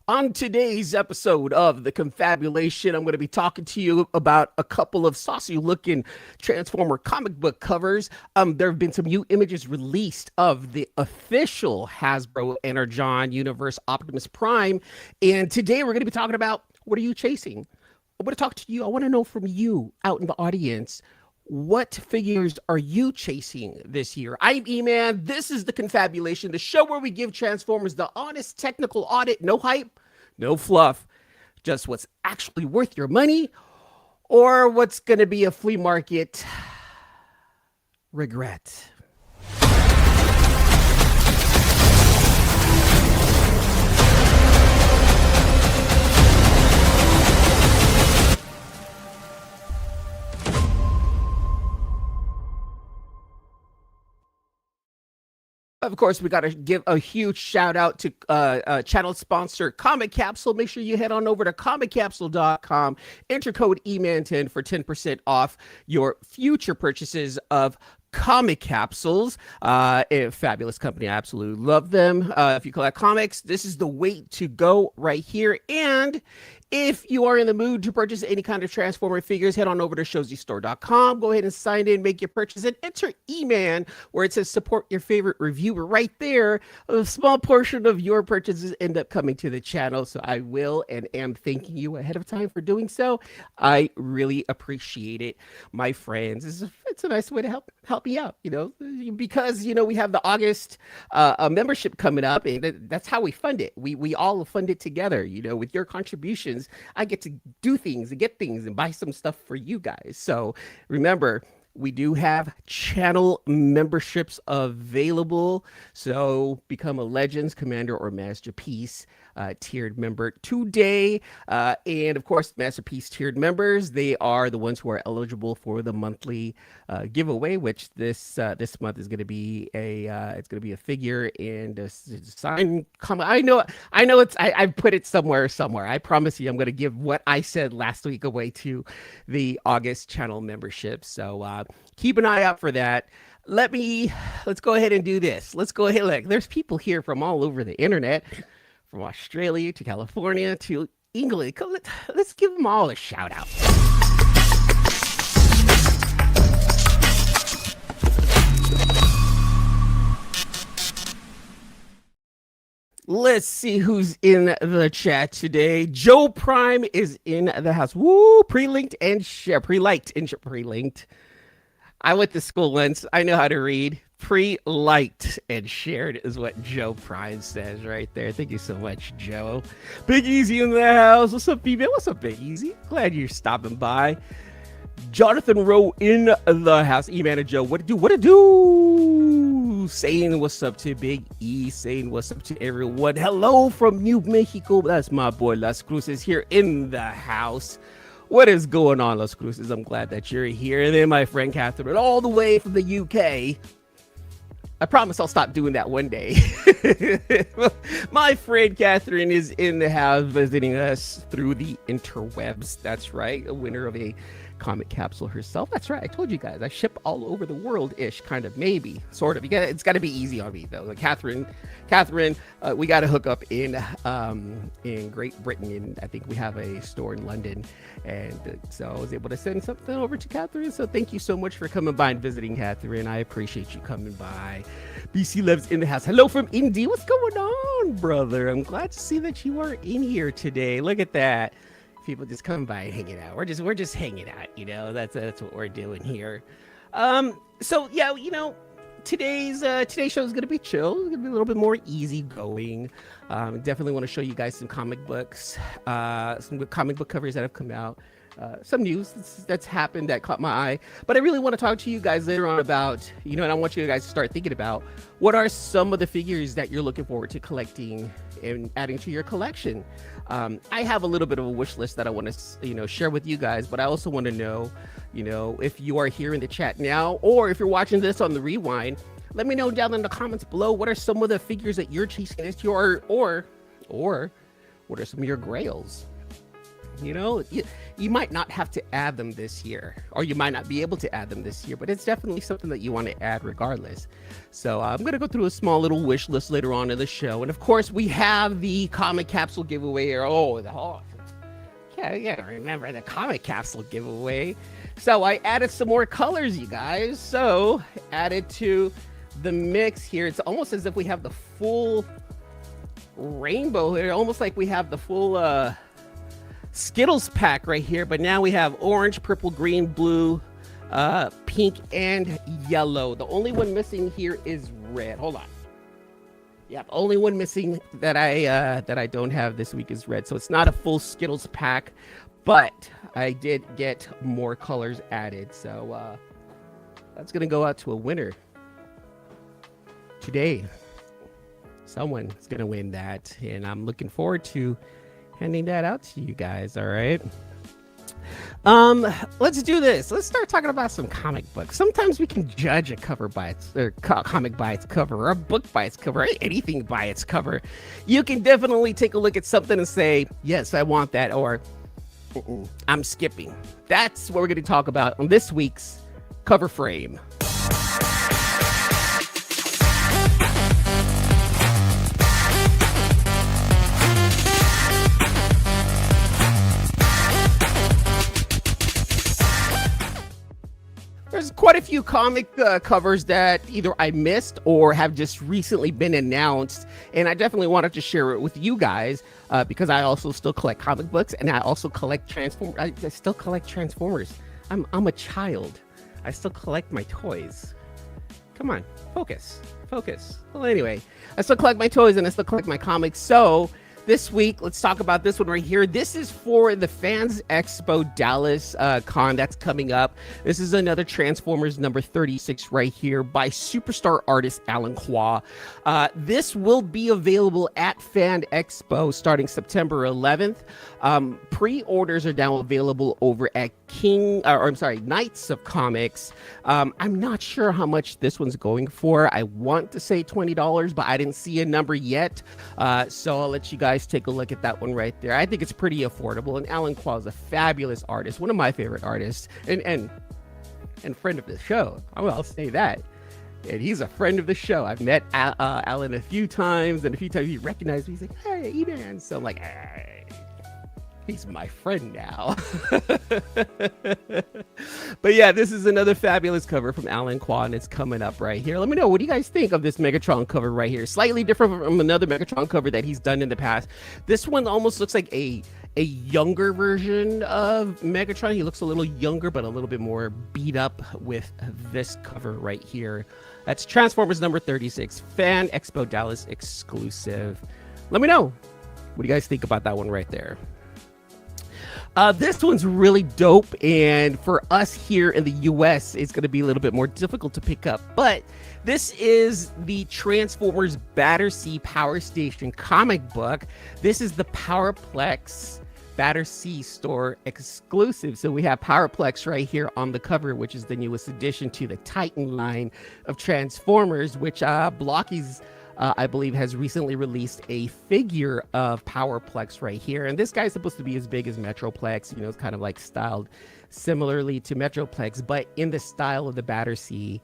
On today's episode of the Confabulation, I'm going to be talking to you about a couple of saucy-looking Transformer comic book covers. There have been some new images released of the official Hasbro Energon Universe Optimus Prime, and today we're going to be talking about what are you chasing? I want to talk to you. I want to know from you out in the audience. What figures are you chasing this year? I'm Eman. This is the Confabulation, the show where we give Transformers the honest technical audit. No hype, no fluff, just what's actually worth your money or what's going to be a flea market regret. Of course, we got to give a huge shout out to channel sponsor Comic Capsule. Make sure you head on over to comiccapsule.com. Enter code EMAN10 for 10% off your future purchases of comic capsules. A fabulous company. I absolutely love them. If you collect comics, this is the way to go right here. And if you are in the mood to purchase any kind of Transformer figures, head on over to showzstore.com. Go ahead and sign in, make your purchase, and enter EMAN where it says support your favorite reviewer. Right there, a small portion of your purchases end up coming to the channel. So I will and am thanking you ahead of time for doing so. I really appreciate it, my friends. It's a nice way to help me out, because we have the August membership coming up, and that's how we fund it. We all fund it together. With your contributions, I get to do things and get things and buy some stuff for you guys. So remember, we do have channel memberships available. So become a Legends, Commander, or Masterpiece tiered member today. And of course, Masterpiece tiered members, they are the ones who are eligible for the monthly giveaway, which this month is going to be it's going to be a figure and a signed comic. I know I put it somewhere. I promise you, I'm going to give what I said last week away to the August channel membership. So keep an eye out for that. Let's go ahead and do this. Let's go ahead. Look, there's people here from all over the internet, from Australia to California to England. Let's give them all a shout out. Let's see who's in the chat today. Joe Prime is in the house. Woo! Pre-linked and share. Pre-linked. I went to school once. I know how to read. Pre-liked and shared is what Joe Prime says right there. Thank you so much, Joe. Big Easy in the house. What's up, female? What's up, Big Easy? Glad you're stopping by. Jonathan Rowe in the house. E-Man and Joe, what to do? Saying what's up to Big E. Saying what's up to everyone. Hello from New Mexico. That's my boy Las Cruces here in the house. What is going on, Las Cruces? I'm glad that you're here. And then my friend Catherine, all the way from the UK. I promise I'll stop doing that one day. My friend Catherine is in the house visiting us through the interwebs. That's right. A winner of a Comic Capsule herself. That's right. I told you guys I ship all over the world-ish, kind of, maybe, sort of. It's got to be easy on me though. Like Catherine, we got to hook up in Great Britain, and I think we have a store in London, and so I was able to send something over to Catherine. So thank you so much for coming by and visiting, Catherine. I appreciate you coming by. BC Loves in the house. Hello from Indy. What's going on, brother? I'm glad to see that you are in here today. Look at that. People just come by and hanging out. We're just hanging out, that's what we're doing here. So yeah, today's show is gonna be chill. It's gonna be a little bit more easygoing. Definitely want to show you guys some comic books, some comic book covers that have come out. Some news that's happened that caught my eye, but I really want to talk to you guys later on about, and I want you guys to start thinking about what are some of the figures that you're looking forward to collecting and adding to your collection. I have a little bit of a wish list that I want to, share with you guys, but I also want to know, if you are here in the chat now, or if you're watching this on the rewind, let me know down in the comments below, what are some of the figures that you're chasing this year, or what are some of your grails? You know, you might not have to add them this year, or you might not be able to add them this year, but it's definitely something that you want to add regardless. So I'm going to go through a small little wish list later on in the show. And of course, we have the comic capsule giveaway. Yeah, remember the comic capsule giveaway. So I added some more colors, you guys. So added to the mix here. It's almost as if we have the full rainbow here, almost like we have the full Skittles pack right here, but now we have orange, purple, green, blue, pink, and yellow. The only one missing here is red. Hold on. Yeah, the only one missing that I don't have this week is red. So it's not a full Skittles pack, but I did get more colors added. So that's gonna go out to a winner today. Someone is gonna win that, and I'm looking forward to handing that out to you guys. All right. Let's do this. Let's start talking about some comic books. Sometimes we can judge a cover by its comic by its cover, or a book by its cover, or anything by its cover. You can definitely take a look at something and say, yes, I want that, or I'm skipping. That's what we're going to talk about on this week's Cover Frame. There's quite a few comic covers that either I missed or have just recently been announced, and I definitely wanted to share it with you guys because I also still collect comic books, and I also collect Transformers. I still collect Transformers. I'm a child. I still collect my toys. Come on, focus. Well, anyway, I still collect my toys and I still collect my comics. So this week, let's talk about this one right here. This is for the Fans Expo Dallas con that's coming up. This is another Transformers number 36 right here by superstar artist Alan Qua. This will be available at Fan Expo starting September 11th. Pre-orders are now available over at Knights of Comics. I'm not sure how much this one's going for. I want to say $20, but I didn't see a number yet. So I'll let you guys take a look at that one right there. I think it's pretty affordable, and Alan Qua is a fabulous artist, one of my favorite artists, and friend of the show. I'll say that. And he's a friend of the show. I've met Alan a few times, and a few times he recognized me. He's like, "Hey, Eman." So I'm like, "Hey, he's my friend now." But yeah, this is another fabulous cover from Alan Qua, and it's coming up right here. Let me know, what do you guys think of this Megatron cover right here? Slightly different from another Megatron cover that he's done in the past. This one almost looks like a younger version of Megatron. He looks a little younger, but a little bit more beat up with this cover right here. That's Transformers number 36, Fan Expo Dallas exclusive. Let me know, what do you guys think about that one right there? This one's really dope, and for us here in the US, it's going to be a little bit more difficult to pick up, but this is the Transformers Battersea Power Station comic book. This is the Powerplex Battersea store exclusive. So we have Powerplex right here on the cover, which is the newest addition to the Titan line of Transformers, which Blocky's I believe has recently released a figure of Powerplex right here. And this guy's supposed to be as big as Metroplex, you know, it's kind of like styled similarly to Metroplex, but in the style of the Battersea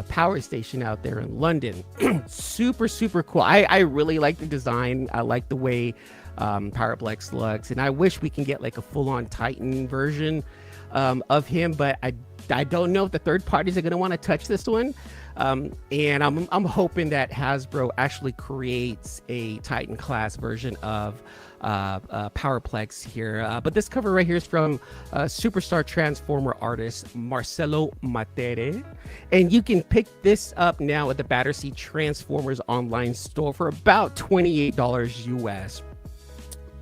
power station out there in London. Super cool. I really like the design. I like the way Powerplex looks, and I wish we can get like a full-on Titan version of him, but I don't know if the third parties are going to want to touch this one. And I'm hoping that Hasbro actually creates a Titan class version of Powerplex here. But this cover right here is from superstar Transformer artist Marcelo Matere. And you can pick this up now at the Battersea Transformers online store for about $28 US.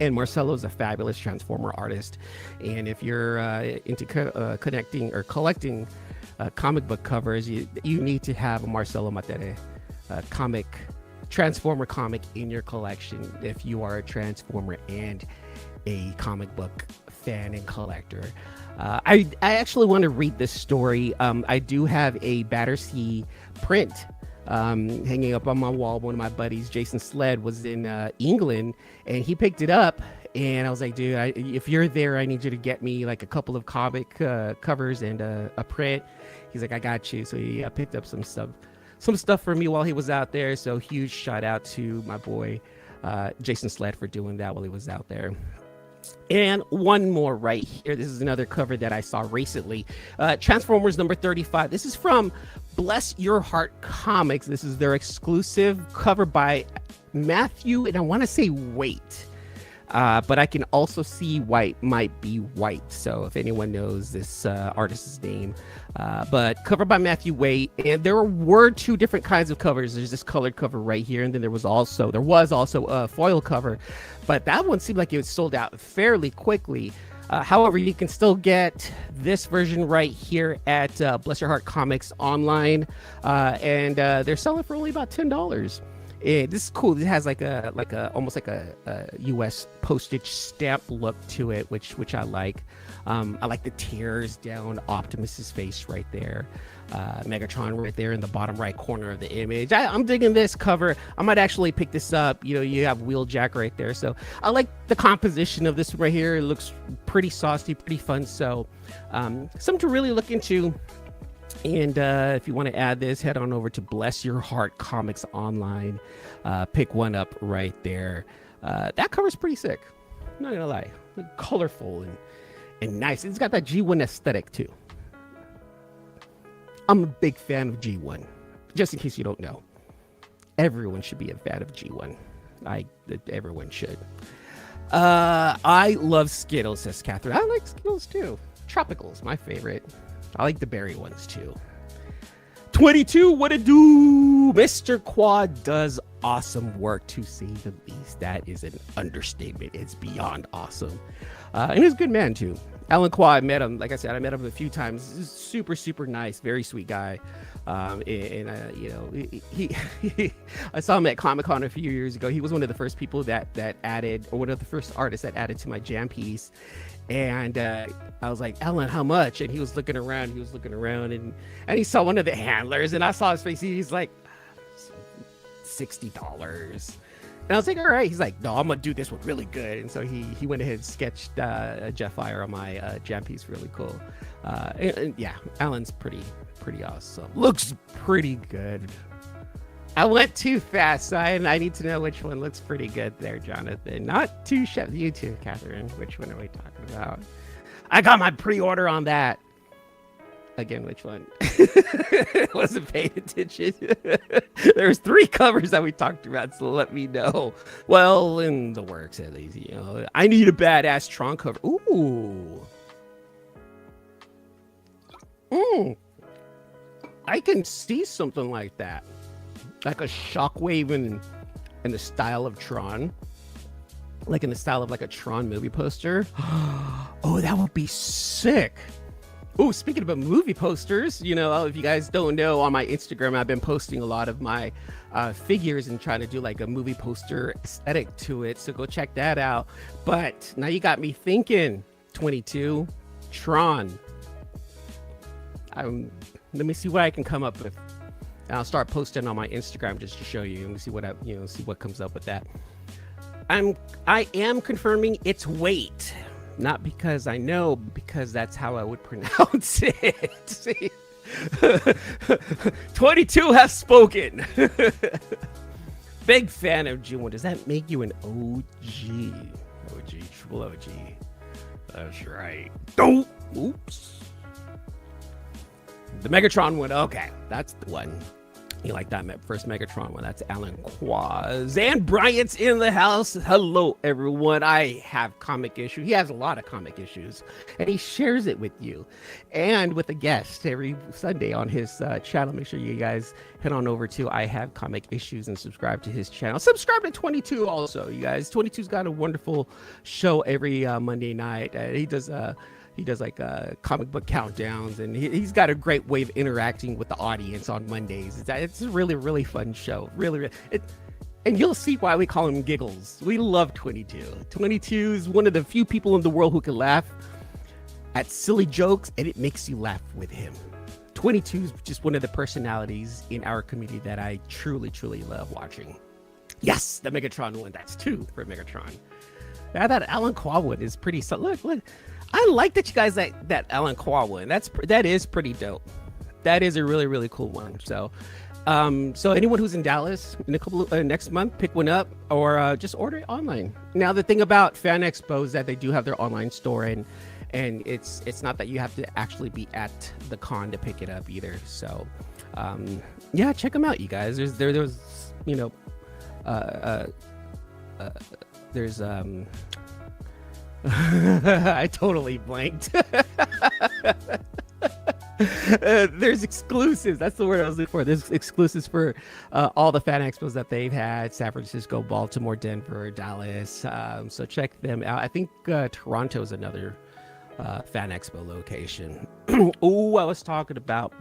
And Marcelo's a fabulous Transformer artist. And if you're into connecting or collecting comic book covers, you need to have a Marcelo Matere Transformer comic in your collection if you are a Transformer and a comic book fan and collector. I actually want to read this story. I do have a Battersea print hanging up on my wall. One of my buddies, Jason Sled, was in England, and he picked it up, And I was like, dude, if you're there, I need you to get me like a couple of comic covers and a print. He's like, I got you. So he picked up some stuff for me while he was out there. So huge shout out to my boy Jason Sled for doing that while he was out there. And one more right here. This is another cover that I saw recently. Transformers number 35. This is from Bless Your Heart Comics. This is their exclusive cover by Matthew, and I want to say Waite. But I can also see White might be White. So if anyone knows this artist's name, but cover by Matthew Waite. And there were two different kinds of covers. There's this colored cover right here, and then there was also a foil cover, but that one seemed like it was sold out fairly quickly. However, you can still get this version right here at Bless Your Heart Comics online, and they're selling for only about $10. This is cool. It has like a almost like a U.S. postage stamp look to it, which I like. I like the tears down Optimus's face right there. Megatron right there in the bottom right corner of the image. I'm digging this cover. I might actually pick this up. You know, you have Wheeljack right there. So I like the composition of this right here. It looks pretty saucy, pretty fun. So something to really look into. And if you want to add this, head on over to Bless Your Heart Comics online. Pick one up right there. That cover's pretty sick. I'm not gonna lie, colorful and nice. It's got that G1 aesthetic too. I'm a big fan of G1. Just in case you don't know, everyone should be a fan of G1. Everyone should. I love Skittles, says Catherine. I like Skittles too. Tropical's my favorite. I like the berry ones too. 22, what it do? Mr. Quad does awesome work, to say the least. That is an understatement. It's beyond awesome. And he's a good man too. Alan Quad, met him. Like I said, I met him a few times. He's super, super nice, very sweet guy. You know, he I saw him at Comic-Con a few years ago. He was one of the first people that added, or one of the first artists that added to my jam piece. And I was like, Ellen, how much? And he was looking around, and he saw one of the handlers, and I saw his face. He's like, $60. And I was like, all right. He's like, no, I'm going to do this one really good. And so he went ahead and sketched Jeff Fire on my jam piece. Really cool. And yeah, Alan's pretty awesome. Looks pretty good. I went too fast, so I need to know which one looks pretty good there, Jonathan. Not too shabby. You too, Catherine. Which one are we talking about? I got my pre-order on that. Again, which one? Wasn't paying attention. There's 3 covers that we talked about, so let me know. Well, in the works at least, you know. I need a badass Tron cover. Ooh. I can see something like that. Like a Shockwave in the style of Tron. Like in the style of like a Tron movie poster. Oh, that would be sick. Oh, speaking about movie posters, you know, if you guys don't know, on my Instagram, I've been posting a lot of my figures and trying to do like a movie poster aesthetic to it. So go check that out. But now you got me thinking, 22, Tron. Let me see what I can come up with. And I'll start posting on my Instagram just to show you and see what comes up with that. I am confirming its weight. Not because I know, because that's how I would pronounce it. See? 22 has spoken. Big fan of G1. Does that make you an OG? OG, triple OG. That's right. Don't. Oops. The Megatron one. Okay, that's the one. You like that first Megatron one? That's Alan Quaz. And Bryant's in the house. Hello, everyone. I have comic issues. He has a lot of comic issues, and he shares it with you and with a guest every Sunday on his channel. Make sure you guys head on over to I Have Comic Issues and subscribe to his channel. Subscribe to 22 also, you guys. 22's got a wonderful show every Monday night. He does like comic book countdowns, and he's got a great way of interacting with the audience on Mondays. It's a really, really fun show. Really, and you'll see why we call him Giggles. We love 22. 22 is one of the few people in the world who can laugh at silly jokes, and it makes you laugh with him. 22 is just one of the personalities in our community that I truly, truly love watching. Yes, the Megatron one. That's 2 for Megatron. Yeah, that Alan Qua one is pretty. So look. I like that you guys like that Alan Qua one. That is pretty dope. That is a really really cool one. So, so anyone who's in Dallas in a couple of, next month, pick one up or just order it online. Now the thing about Fan Expo is that they do have their online store, and it's not that you have to actually be at the con to pick it up either. So, yeah, check them out, you guys. There's you know, there's I totally blanked. There's exclusives. That's the word I was looking for. There's exclusives for all the fan expos that they've had: San Francisco, Baltimore, Denver, Dallas. So check them out. I think Toronto is another fan expo location. Oh, I was talking about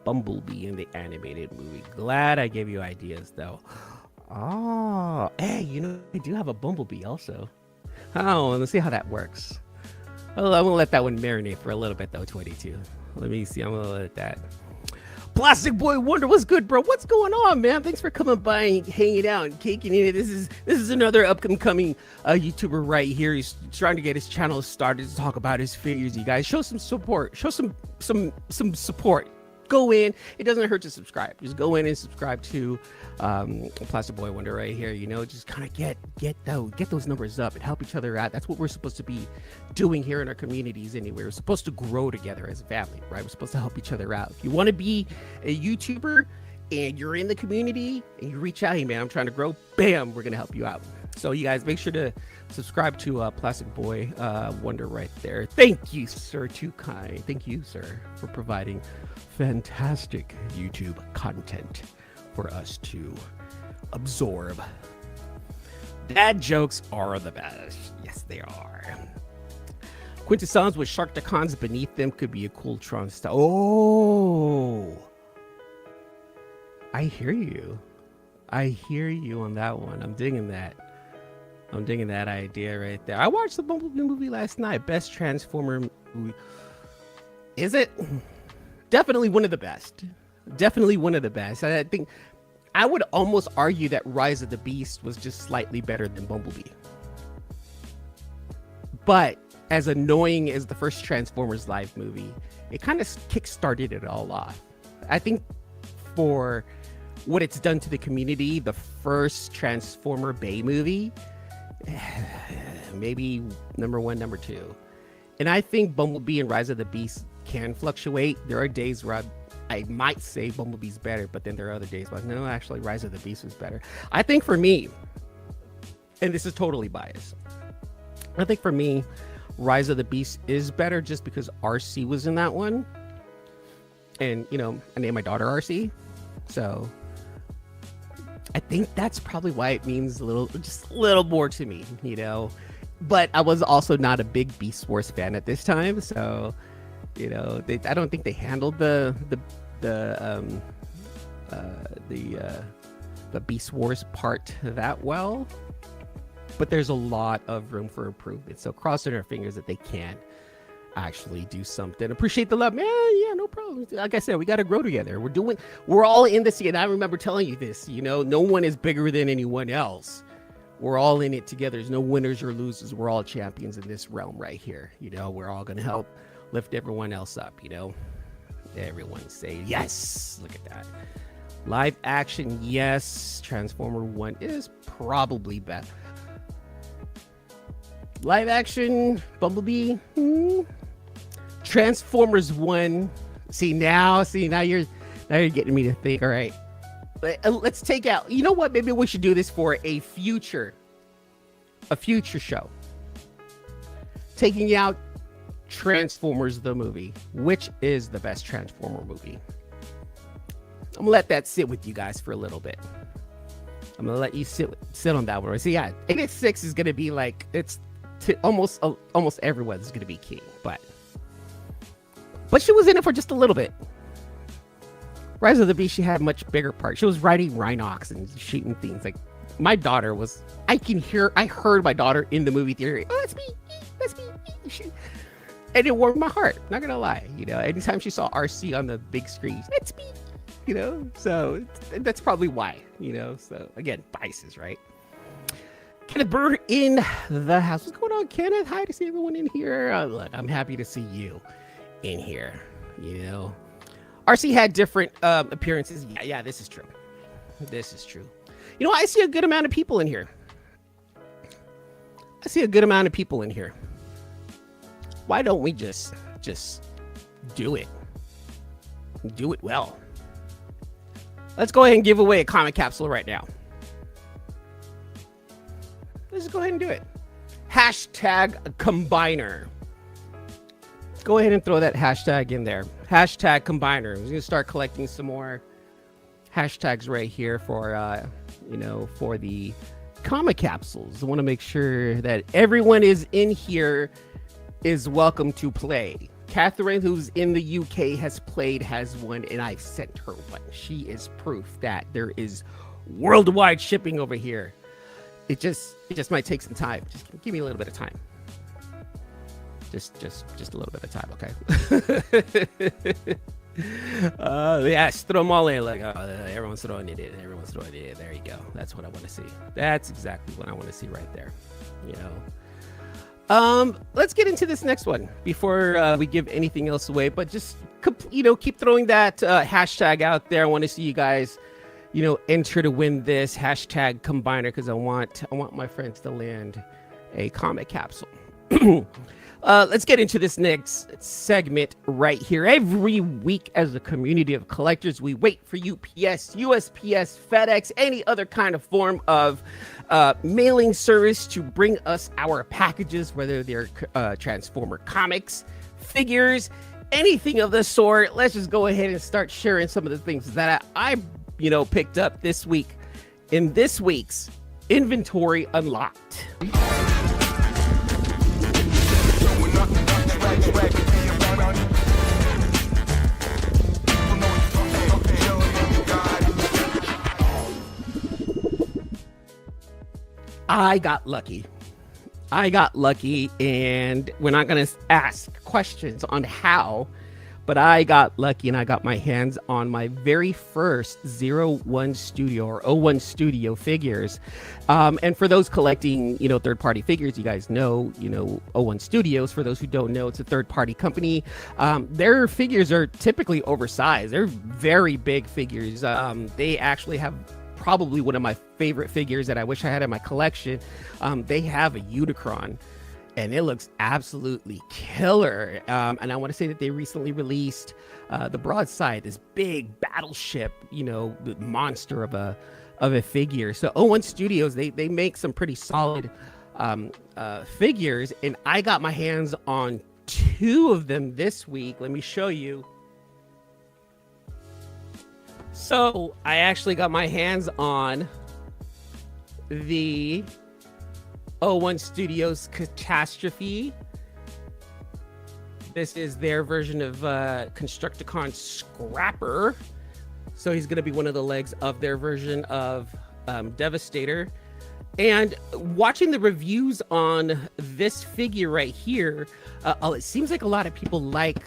Bumblebee in the animated movie. Glad I gave you ideas, though. Oh, hey, you know, I do have a Bumblebee also. Oh, let's see how that works. Oh, I'm gonna let that one marinate for a little bit though. 22. Let me see. I'm gonna let that. Plastic Boy Wonder, what's good, bro? What's going on, man? Thanks for coming by and hanging out and caking in it. This is another upcoming YouTuber right here. He's trying to get his channel started to talk about his figures. You guys, show some support. Show some support. Go in. It doesn't hurt to subscribe. Just go in and subscribe to Plastic Boy Wonder right here. You know, just kind of get those numbers up and help each other out. That's what we're supposed to be doing here in our communities anyway. We're supposed to grow together as a family, right? We're supposed to help each other out. If you want to be a YouTuber and you're in the community and you reach out, hey man, I'm trying to grow, bam, we're gonna help you out. So you guys make sure to subscribe to Plastic Boy Wonder right there. Thank you, sir. Too kind. Thank you, sir, for providing fantastic YouTube content for us to absorb. Dad jokes are the best. Yes, they are. Quintessons with Shark Decons beneath them could be a cool Tron style. Oh, I hear you. I hear you on that one. I'm digging that. I'm digging that idea right there. I watched the Bumblebee movie last night. Best Transformer movie. Is it? Definitely one of the best. Definitely one of the best. I think I would almost argue that Rise of the Beast was just slightly better than Bumblebee. But as annoying as the first Transformers live movie, it kind of kick-started it all off. I think for what it's done to the community, the first Transformer Bay movie, maybe number one, number two. And I think Bumblebee and Rise of the Beast can fluctuate. There are days where I might say Bumblebee's better, but then there are other days where no, actually Rise of the Beast was better. I think for me, and this is totally biased, I think for me, Rise of the Beast is better just because RC was in that one. And, you know, I named my daughter RC. So I think that's probably why it means just a little more to me, you know. But I was also not a big Beast Wars fan at this time, so you know, I don't think they handled the Beast Wars part that well. But there's a lot of room for improvement. So crossing our fingers that they can actually do something. Appreciate the love, man. Yeah, no problem. Like I said, we got to grow together. We're all in this. And I remember telling you this, you know, no one is bigger than anyone else. We're all in it together. There's no winners or losers. We're all champions in this realm right here. You know, we're all going to help lift everyone else up, you know. Everyone say yes. Look at that. Live action, yes. Transformer 1 is probably better. Live action, Bumblebee, Transformers 1. See now you're getting me to think. All right, let's take out. You know what? Maybe we should do this for a future show. Taking out Transformers the movie. Which is the best Transformer movie? I'm gonna let that sit with you guys for a little bit. I'm gonna let you sit on that one. See, yeah, 86 is gonna be like almost everyone's gonna be king, but she was in it for just a little bit. Rise of the Beast, she had a much bigger part. She was riding Rhinox and shooting things. Like my daughter was, I heard my daughter in the movie theater. Oh, that's me. And it warmed my heart. Not gonna lie, you know. Anytime she saw RC on the big screen, that's me. You know, so that's probably why. You know, so again, biases, right? Kenneth Burr in the house. What's going on, Kenneth? Hi to see everyone in here. Look, I'm happy to see you in here. You know, RC had different appearances. Yeah, this is true. This is true. You know, I see a good amount of people in here. Why don't we just do it? Do it well. Let's go ahead and give away a comic capsule right now. Let's just go ahead and do it. Hashtag combiner. Go ahead and throw that hashtag in there. Hashtag combiner. We're gonna start collecting some more hashtags right here for for the comic capsules. I want to make sure that everyone is in here is welcome to play. Catherine, who's in the UK, has won, and I've sent her one. She is proof that there is worldwide shipping over here. It just might take some time. Just give me a little bit of time. Just a little bit of time, okay? Yes, throw them all in. Like everyone's throwing it in. Everyone's throwing it in. There you go. That's what I want to see. That's exactly what I want to see right there. You know. Let's get into this next one before we give anything else away. But just keep throwing that hashtag out there. I want to see you guys, enter to win this hashtag combiner because I want my friends to land a comic capsule. Let's get into this next segment right here. Every week, as a community of collectors, we wait for UPS, USPS, FedEx, any other kind of form of mailing service to bring us our packages, whether they're Transformer comics, figures, anything of the sort. Let's just go ahead and start sharing some of the things that I picked up this week in this week's Inventory Unlocked. I got lucky, and we're not going to ask questions on how, but I got lucky and I got my hands on my very first 01 Studio or 01 Studio figures. And for those collecting, third-party figures, you guys know, 01 Studios. For those who don't know, it's a third-party company. Their figures are typically oversized. They're very big figures. They actually have probably one of my favorite figures that I wish I had in my collection. They have a Unicron, and it looks absolutely killer. And I want to say that they recently released the Broadside, this big battleship, the monster of a figure. So 01 Studios, they make some pretty solid figures, and I got my hands on 2 of them this week. Let me show you. So I actually got my hands on the 01 Studios Catastrophe. This is their version of Constructicon Scrapper. So he's going to be one of the legs of their version of Devastator. And watching the reviews on this figure right here, it seems like a lot of people like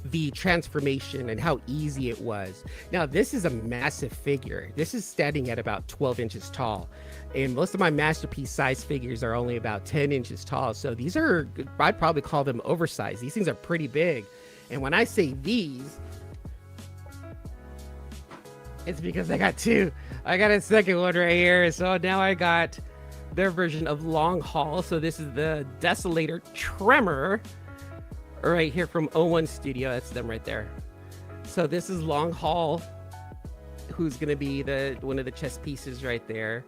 the transformation and how easy it was. Now, this is a massive figure. This is standing at about 12 inches tall. And most of my masterpiece size figures are only about 10 inches tall. So these are, I'd probably call them oversized. These things are pretty big. And when I say these, it's because I got 2. I got a second one right here. So now I got their version of Long Haul. So this is the Desolator Tremor right here from 01 Studio. That's them right there. So this is Long Haul, who's going to be one of the chess pieces right there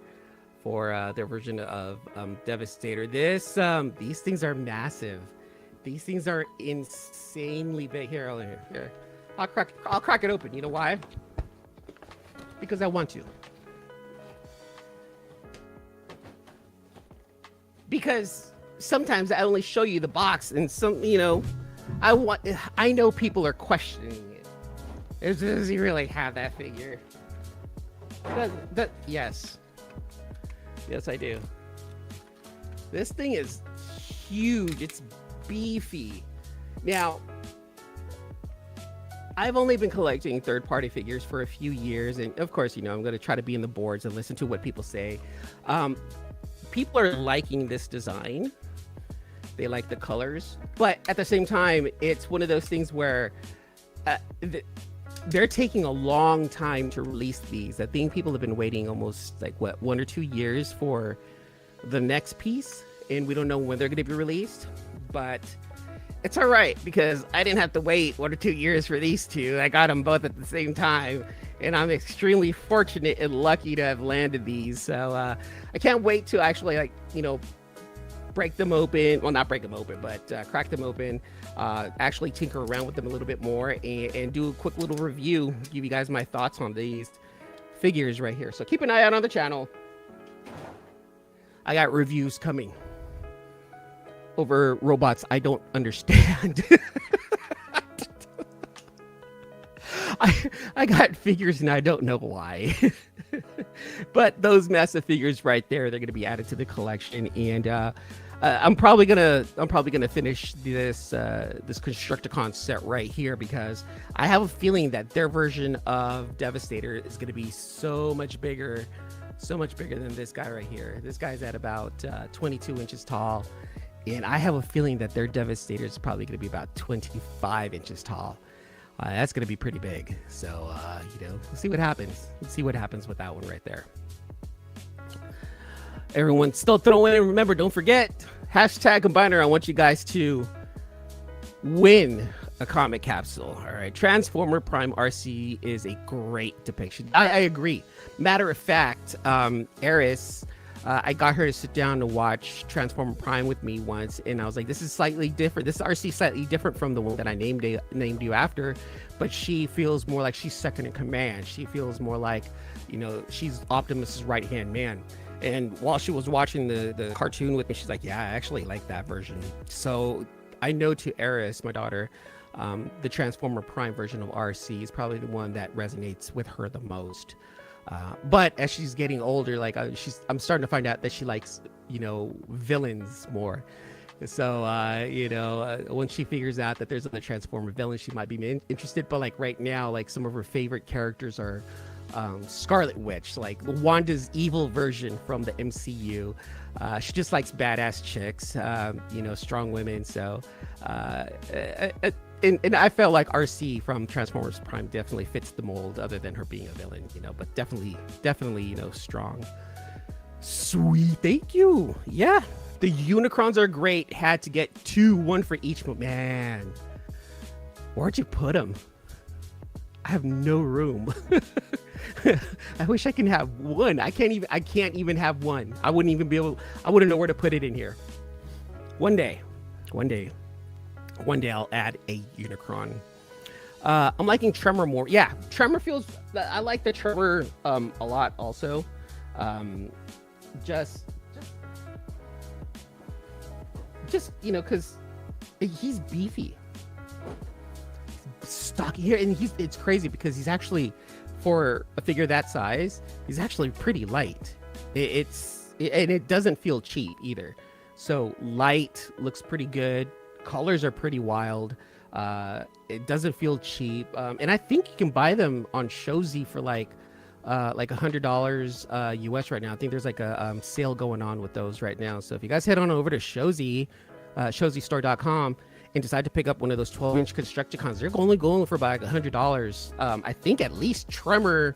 for their version of Devastator. These things are massive. These things are insanely big. Here. I'll crack it open. You know why? Because I want to. Because sometimes I only show you the box, and I know people are questioning it. Does he really have that figure? Yes. Yes, I do. This thing is huge. It's beefy. Now, I've only been collecting third-party figures for a few years, and of course, I'm going to try to be in the boards and listen to what people say. people are liking this design. They like the colors, but at the same time, it's one of those things where uh, th- they're taking a long time to release these. I think people have been waiting almost like what 1 or 2 years for the next piece, and we don't know when they're going to be released. But it's all right because I didn't have to wait 1 or 2 years for these two. I got them both at the same time, and I'm extremely fortunate and lucky to have landed these. So I can't wait to actually break them open. Well, not break them open, but crack them open. Actually tinker around with them a little bit more and do a quick little review. Give you guys my thoughts on these figures right here. So keep an eye out on the channel. I got reviews coming over robots I don't understand. I got figures and I don't know why. But those massive figures right there, they're going to be added to the collection, and I'm probably gonna finish this Constructicon set right here because I have a feeling that their version of Devastator is going to be so much bigger than this guy right here. This guy's at about 22 inches tall, and I have a feeling that their Devastator is probably going to be about 25 inches tall. That's going to be pretty big. So, we'll see what happens. Let's see what happens with that one right there. Everyone still throw in. Remember, don't forget, #Combiner. I want you guys to win a comic capsule. All right. Transformer Prime RC is a great depiction. I agree. Matter of fact, Eris, I got her to sit down to watch Transformer Prime with me once, and I was like, this is slightly different. This RC is slightly different from the one that I named you after, but she feels more like she's second in command. She feels more like, she's Optimus's right-hand man. And while she was watching the cartoon with me, she's like, yeah, I actually like that version. So I know to Eris, my daughter, the Transformer Prime version of RC is probably the one that resonates with her the most. But as she's getting older, I'm starting to find out that she likes, villains more. So, when she figures out that there's other Transformer villains, she might be interested. But right now, some of her favorite characters are Scarlet Witch, like Wanda's evil version from the MCU. She just likes badass chicks, strong women. So, and I felt like RC from Transformers Prime definitely fits the mold, other than her being a villain, but definitely, strong. Sweet, thank you. Yeah, the Unicrons are great. Had to get two, one for each, but man, where'd you put them? I have no room. I wish I can have one. I can't even have one. I wouldn't know where to put it in here. One day I'll add a Unicron. I'm liking Tremor more. Yeah, Tremor feels. I like the Tremor a lot also. Just because he's beefy, stocky here, and it's crazy because he's actually, for a figure that size, he's actually pretty light. And it doesn't feel cheap either. So light, looks pretty good. Colors are pretty wild. It doesn't feel cheap. And I think you can buy them on Shozi for like $100 US right now. I think there's a sale going on with those right now. So if you guys head on over to Shozi, shozistore.com, and decide to pick up one of those 12-inch Constructicons, they're only going for about $100. I think at least Tremor,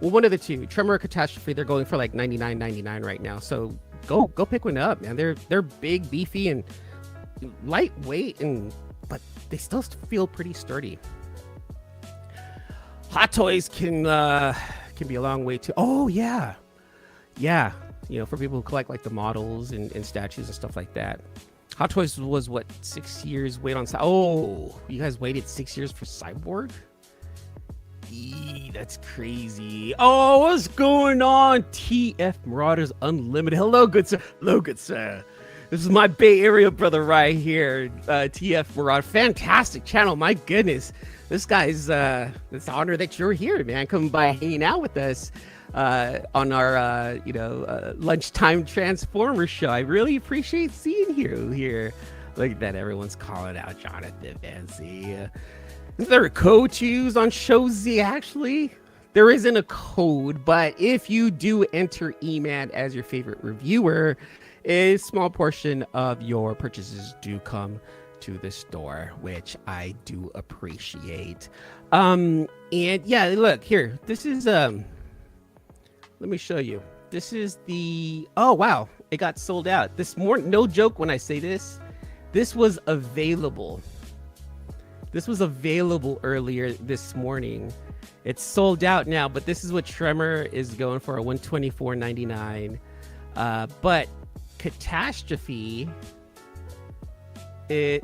well, one of the two, Tremor or Catastrophe, they're going for like $99.99 right now. So go pick one up, man. They're big, beefy, and lightweight, but they still feel pretty sturdy. Hot Toys can be a long way too. Oh yeah, for people who collect the models and statues and stuff like that. Hot Toys was what, 6 years wait on. Oh, you guys waited 6 years for Cyborg? That's crazy. Oh, what's going on? TF Marauders Unlimited. Hello, good sir. This is my Bay Area brother right here. TF Marauder. Fantastic channel. My goodness. This guy's, it's an honor that you're here, man. Come by hanging out with us on our, lunchtime Transformers show. I really appreciate seeing you here. Look at that. Everyone's calling out Jonathan Fancy. There are co-choose on Shozi, actually. There isn't a code, but if you do enter Eman as your favorite reviewer, a small portion of your purchases do come to the store, which I do appreciate. And yeah, look here. This is let me show you. This is the oh wow, it got sold out this morning. No joke when I say this. This was available. This was available earlier this morning. It's sold out now, but this is what Tremor is going for, a $124.99. But Catastrophe,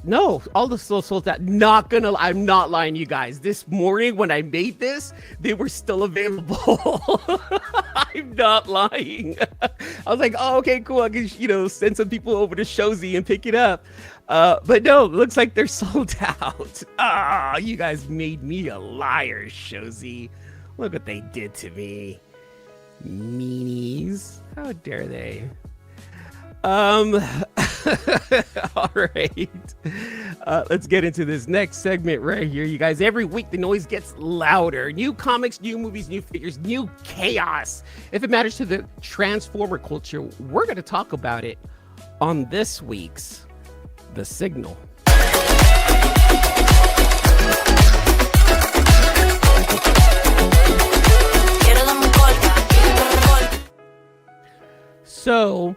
no, all the still sold out. I'm not lying, you guys. This morning when I made this, they were still available. I'm not lying. I was like, oh, okay, cool. I can, send some people over to Shozy and pick it up. But no, it looks like they're sold out. Ah, you guys made me a liar, Shozy. Look what they did to me. Meanies. How dare they? All right. Let's get into this next segment right here, you guys. Every week the noise gets louder. New comics, new movies, new figures, new chaos. If it matters to the Transformer culture, we're going to talk about it on this week's The Signal. So,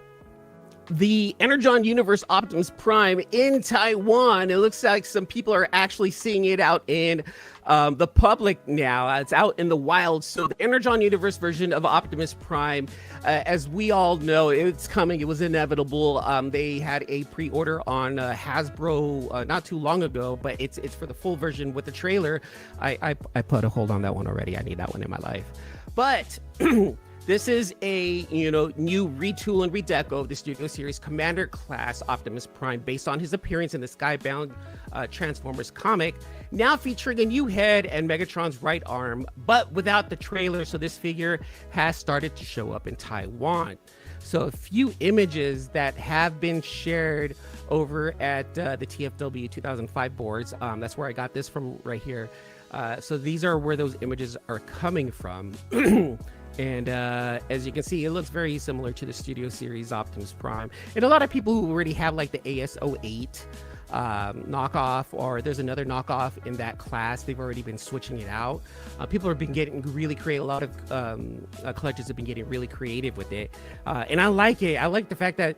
the Energon Universe Optimus Prime in Taiwan, it looks like some people are actually seeing it out in the public now. It's out in the wild. So the Energon Universe version of Optimus Prime, as we all know, it's coming. It was inevitable. They had a pre-order on Hasbro not too long ago, but it's for the full version with the trailer. I put a hold on that one already. I need that one in my life. But this is a new retool and redeco of the Studio Series Commander class Optimus Prime based on his appearance in the Skybound Transformers comic, now featuring a new head and Megatron's right arm, but without the trailer. So this figure has started to show up in Taiwan. So a few images that have been shared over at the TFW 2005 boards. That's where I got this from right here. So these are where those images are coming from. And as you can see, it looks very similar to the Studio Series Optimus Prime. And a lot of people who already have like the AS08 knockoff, or there's another knockoff in that class, they've already been switching it out. People have been getting really creative. A lot of collectors have been getting really creative with it. And I like it. I like the fact that,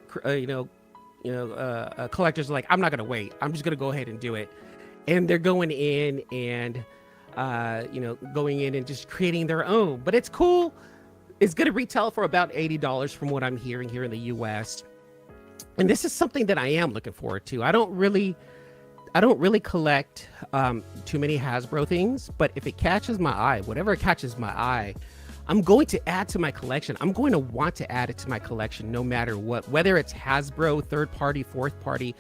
collectors are like, I'm not going to wait. I'm just going to go ahead and do it. And they're going in and going in and just creating their own. But it's cool. It's going to retail for about $80 from what I'm hearing here in the US. And this is something that I am looking forward to. I don't really collect too many Hasbro things, but if it catches my eye, whatever catches my eye, I'm going to add to my collection. I'm going to want to add it to my collection no matter what, whether it's Hasbro, third party, fourth party.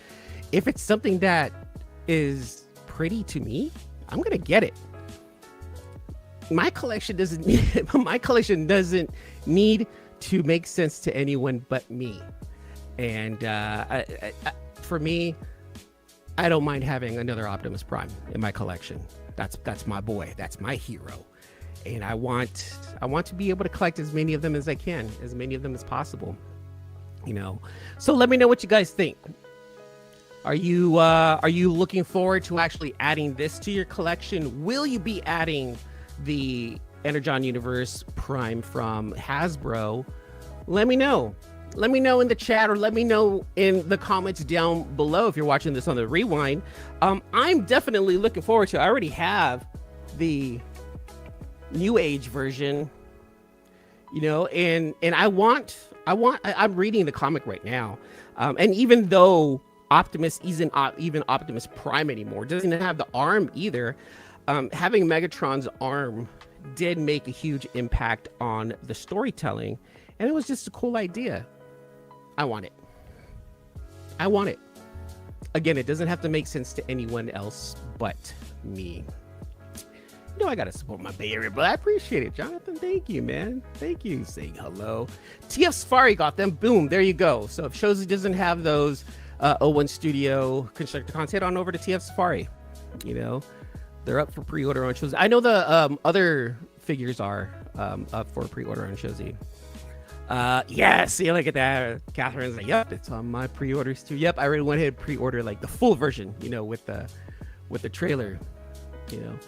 If it's something that is pretty to me, I'm going to get it. My collection doesn't need to make sense to anyone but me. And for me, I don't mind having another Optimus Prime in my collection. That's my boy. That's my hero. And I want to be able to collect as many of them as I can, as many of them as possible. So let me know what you guys think. Are you looking forward to actually adding this to your collection? Will you be adding the Energon Universe Prime from Hasbro? Let me know. Let me know in the chat, or let me know in the comments down below if you're watching this on the rewind. I'm definitely looking forward to it. I already have the New Age version, and I'm reading the comic right now. And even though Optimus isn't even Optimus Prime anymore, doesn't have the arm either, having Megatron's arm did make a huge impact on the storytelling, and it was just a cool idea. I want it. Again, it doesn't have to make sense to anyone else but me. I gotta support my Bay Area, but I appreciate it, Jonathan. Thank you, man. Thank you. Saying hello. TF Safari got them. Boom, there you go. So if Shozy doesn't have those 01 Studio Constructor content, on over to TF Safari. They're up for pre-order on Shozy. I know the other figures are up for pre-order on Shozi. Yeah, see, look at that. Catherine's like, yep, it's on my pre-orders too. Yep, I already went ahead and pre-order like the full version, you know, with the trailer, you know.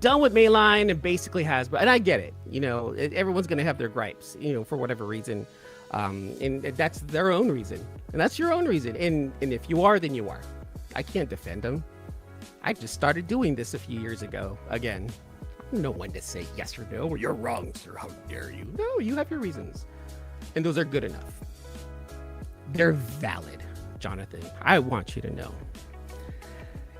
Done with mainline and basically Hasbro, and I get it. You know, everyone's gonna have their gripes, you know, for whatever reason, and that's their own reason, and that's your own reason. And if you are, then you are. I can't defend them. I just started doing this a few years ago. Again, I don't know when to say yes or no. You're wrong, sir. How dare you? No, you have your reasons, and those are good enough. They're valid, Jonathan. I want you to know.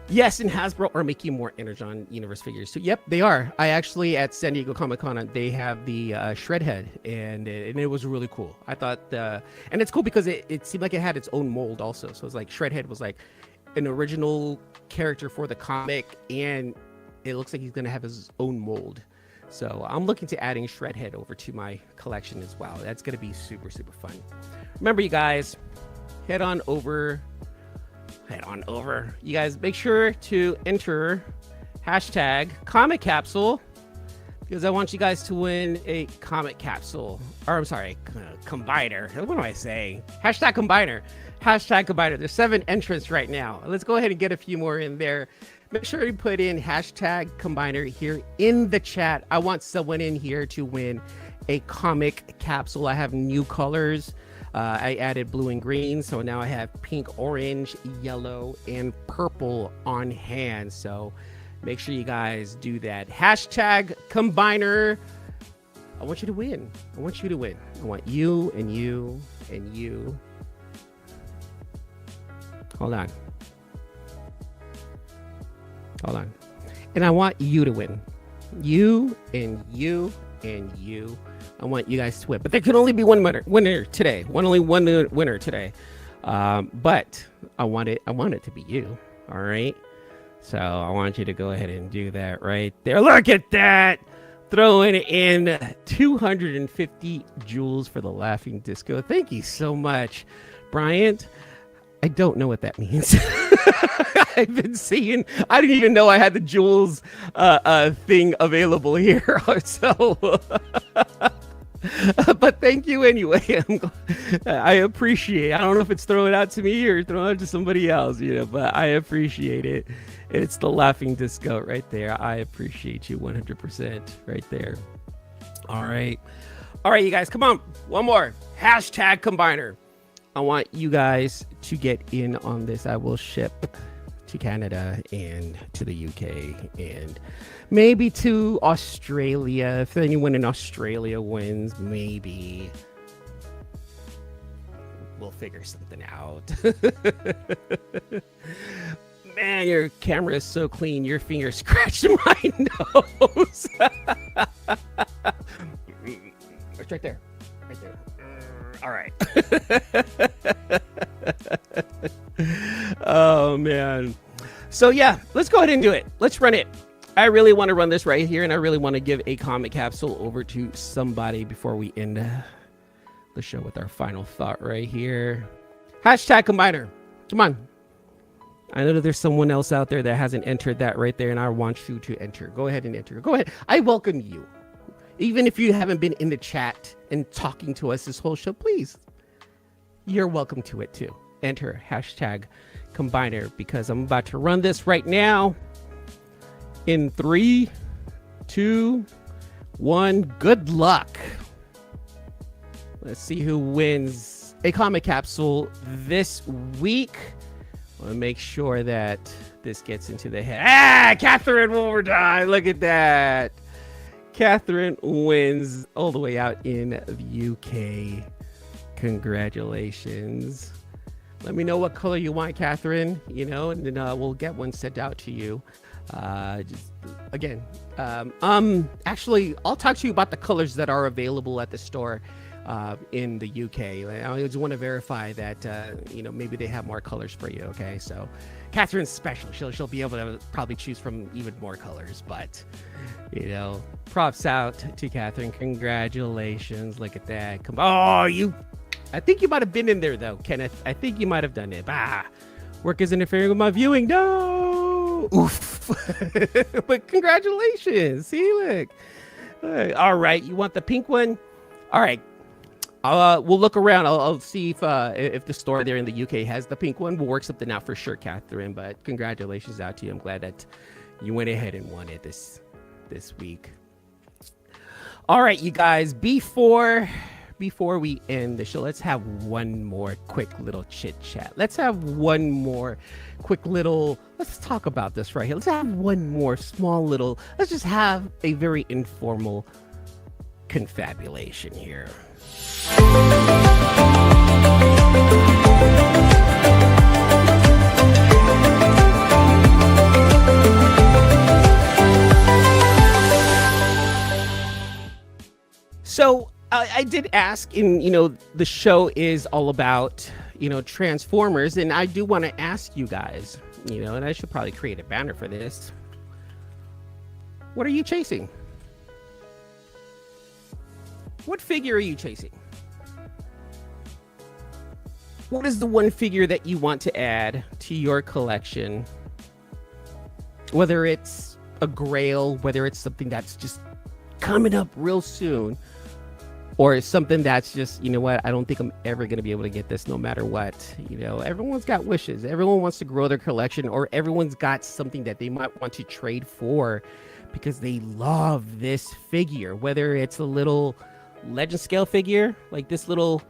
Yes, and Hasbro are making more Energon Universe figures too. Yep, they are. I actually, at San Diego Comic-Con, they have the Shred Head, and it was really cool. I thought, and it's cool because it seemed like it had its own mold also. So it's like Shred Head was like an original character for the comic, and it looks like he's going to have his own mold. So I'm looking to adding Shred Head over to my collection as well. That's going to be super, super fun. Remember, you guys, head on over. You guys make sure to enter hashtag Comic Capsule, because I want you guys to win a Comic Capsule. Or I'm sorry, Combiner. What am I saying? Hashtag Combiner. Hashtag Combiner. There's 7 entrants right now. Let's go ahead and get a few more in there. Make sure you put in hashtag Combiner here in the chat. I want someone in here to win a Comic Capsule. I have new colors. I added blue and green, so now I have pink, orange, yellow, and purple on hand. So make sure you guys do that. Hashtag Combiner. I want you to win. I want you to win. I want you and you and you. Hold on. Hold on. And I want you to win. You and you and you. I want you guys to win, but there can only be one winner today. Only one winner today. But I want it to be you. All right. So I want you to go ahead and do that right there. Look at that. Throwing in 250 jewels for the Laughing Disco. Thank you so much, Bryant. I don't know what that means. I've been seeing, I didn't even know I had the jewels thing available here. So, but thank you anyway. I appreciate it. I don't know if it's throwing out to me or throwing out to somebody else, you know, but I appreciate it. It's the Laughing Disco right there. I appreciate you 100% right there. All right. All right, you guys, come on. One more. Hashtag Combiner. I want you guys to get in on this. I will ship to Canada and to the UK and maybe to Australia. If anyone in Australia wins, maybe we'll figure something out. Man, your camera is so clean. Your finger scratched my nose. It's right there. Right there. All right. Oh, man. So, yeah, let's go ahead and do it. Let's run it. I really want to run this right here, and I really want to give a comic capsule over to somebody before we end the show with our final thought right here. Hashtag Combiner. Come on. I know that there's someone else out there that hasn't entered that right there, and I want you to enter. Go ahead and enter. Go ahead. I welcome you. Even if you haven't been in the chat and talking to us this whole show, please, you're welcome to it too. Enter hashtag Combiner, because I'm about to run this right now. In 3, 2, 1. Good luck. Let's see who wins a comic capsule this week. I want to make sure that this gets into the head. Ah, Catherine one more time. Look at that. Catherine wins all the way out in the UK. Congratulations. Let me know what color you want, Catherine, you know, and then we'll get one sent out to you. Just again, actually, I'll talk to you about the colors that are available at the store in the UK. I just want to verify that, you know, maybe they have more colors for you. Okay, so Catherine's special. She'll be able to probably choose from even more colors, but you know, props out to Catherine. Congratulations. Look at that. Come on. Oh, I think you might have been in there though, Kenneth. I think you might have done it. Work is interfering with my viewing. No. Oof. But congratulations. See, look. All right, you want the pink one? All right. We'll look around. I'll see if the store there in the UK has the pink one. We'll work something out for sure, Catherine. But congratulations out to you. I'm glad that you went ahead and won it this week. All right, you guys. Before we end the show, let's have one more quick little chit chat. Let's have one more quick little. Let's talk about this right here. Let's have one more small little. Let's just have a very informal confabulation here. So I did ask, and the show is all about Transformers, and I do want to ask you guys, and I should probably create a banner for this. What are you chasing? What figure are you chasing? What is the one figure that you want to add to your collection? Whether it's a grail, whether it's something that's just coming up real soon, or something that's just, what, I don't think I'm ever going to be able to get this no matter what. Everyone's got wishes. Everyone wants to grow their collection, or everyone's got something that they might want to trade for because they love this figure. Whether it's a little legend scale figure like this little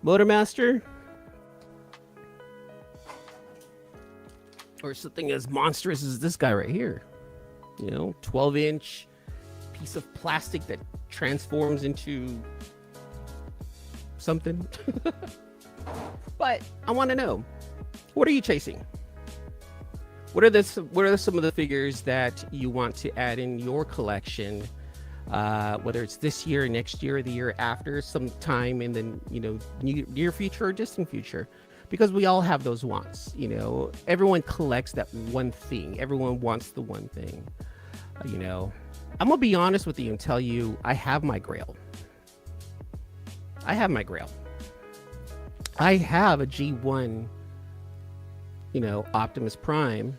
Motormaster, or something as monstrous as this guy right here. 12-inch piece of plastic that transforms into something. But I want to know, what are you chasing? What are some of the figures that you want to add in your collection? Whether it's this year, next year, or the year after, sometime in the near future or distant future. Because we all have those wants. Everyone collects that one thing. Everyone wants the one thing. I'm gonna be honest with you and tell you, I have my grail. I have a G1, Optimus Prime,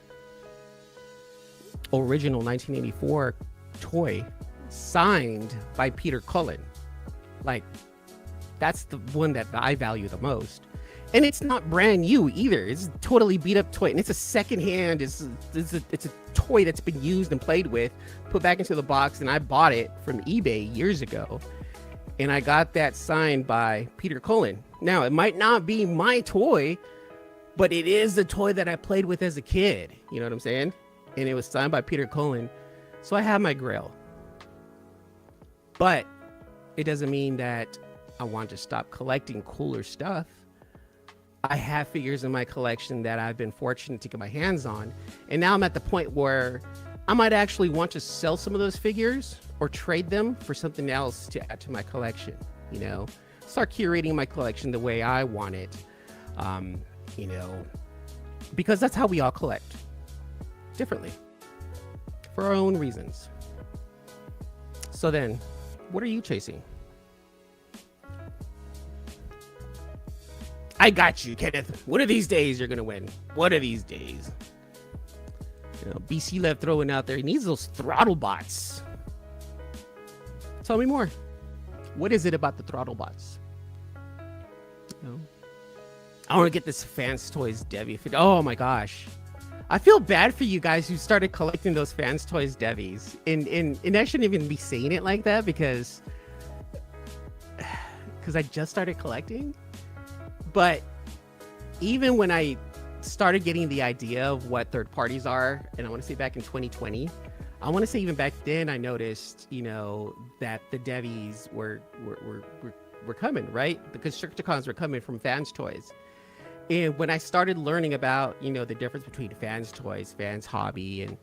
original 1984 toy, signed by Peter Cullen. Like, that's the one that I value the most. And it's not brand new either. It's a totally beat up toy, and it's a secondhand. It's a toy that's been used and played with, put back into the box, and I bought it from eBay years ago. And I got that signed by Peter Cullen. Now, it might not be my toy, but it is the toy that I played with as a kid. You know what I'm saying? And it was signed by Peter Cullen. So I have my grail. But it doesn't mean that I want to stop collecting cooler stuff. I have figures in my collection that I've been fortunate to get my hands on. And now I'm at the point where I might actually want to sell some of those figures or trade them for something else to add to my collection. Start curating my collection the way I want it. Because that's how we all collect, differently, for our own reasons. So then, what are you chasing? I got you, Kenneth. One of these days you're gonna win. One of these days. BC Lev throwing out there. He needs those throttle bots. Tell me more. What is it about the throttle bots? I want to get this Fans Toys Devi. Oh my gosh. I feel bad for you guys who started collecting those Fans Toys Devis. And I shouldn't even be saying it like that because I just started collecting. But even when I started getting the idea of what third parties are, and I want to say back in 2020, I want to say even back then I noticed, that the Devis were coming, right? The Constructicons were coming from Fans Toys. And when I started learning about, the difference between Fans Toys, Fans Hobby, and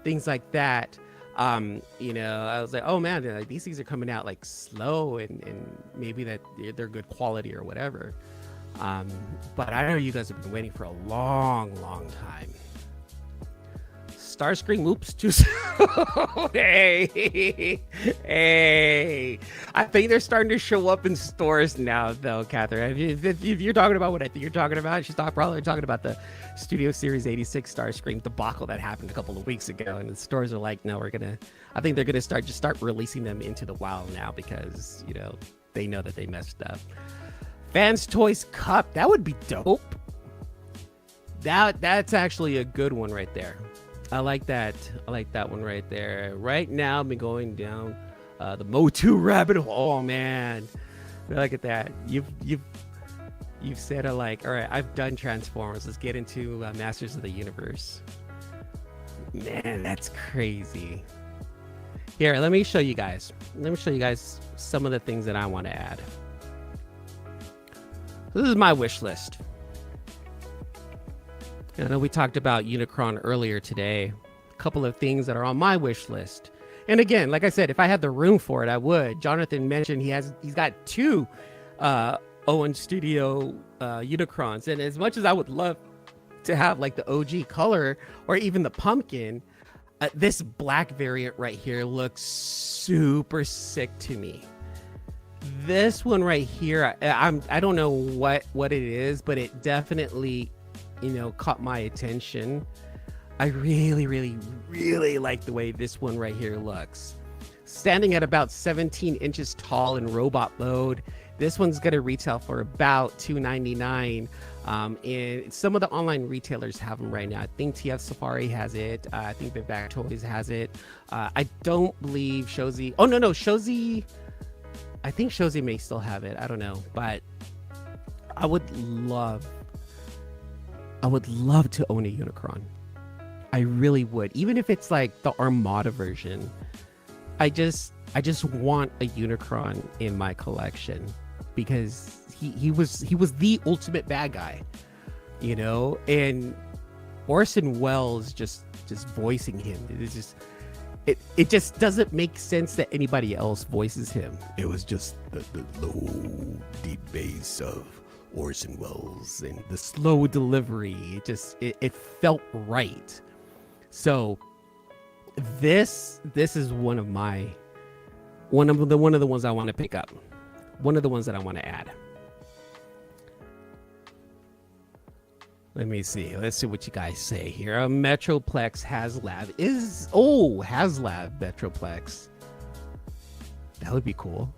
things like that, I was like, oh man, these things are coming out like slow and maybe that they're good quality or whatever. But I know you guys have been waiting for a long, long time. Starscream, oops, too soon. Hey, hey. I think they're starting to show up in stores now, though, Catherine. If you're talking about what I think you're talking about, she's probably talking about the Studio Series 86 Starscream debacle that happened a couple of weeks ago. And the stores are like, no, I think they're going to start releasing them into the wild now because, they know that they messed up. Fans Toys Cup, that would be dope. That's actually a good one right there. I like that. I like that one right there. Right now, I've been going down the Motu rabbit hole. Oh man, look at that. You've said all right. I've done Transformers. Let's get into Masters of the Universe. Man, that's crazy. Here, let me show you guys. Let me show you guys some of the things that I want to add. This is my wish list. I know we talked about Unicron earlier today. A couple of things that are on my wish list. And again, like I said, if I had the room for it, I would. Jonathan mentioned he's got 2 Owen Studio Unicrons. And as much as I would love to have like the OG color or even the pumpkin, this black variant right here looks super sick to me. This one right here, I don't know what it is, but it definitely caught my attention. I really, really, really like the way this one right here looks. Standing at about 17 inches tall in robot mode. This one's going to retail for about $2.99. And some of the online retailers have them right now. I think TF Safari has it. I think Big Bag Toys has it. I don't believe Shozi. Oh, no, Shozi. I think Shozi may still have it. I don't know. But I would love to own a Unicron. I really would. Even if it's like the Armada version. I just want a Unicron in my collection because he was the ultimate bad guy, and Orson Welles just voicing him. It just doesn't make sense that anybody else voices him. It was just the low, deep bass of Orson Welles and the slow delivery. It felt right. So this is one of the ones I want to pick up. One of the ones that I want to add. Let me see. Let's see what you guys say here. Metroplex HasLab HasLab Metroplex. That would be cool.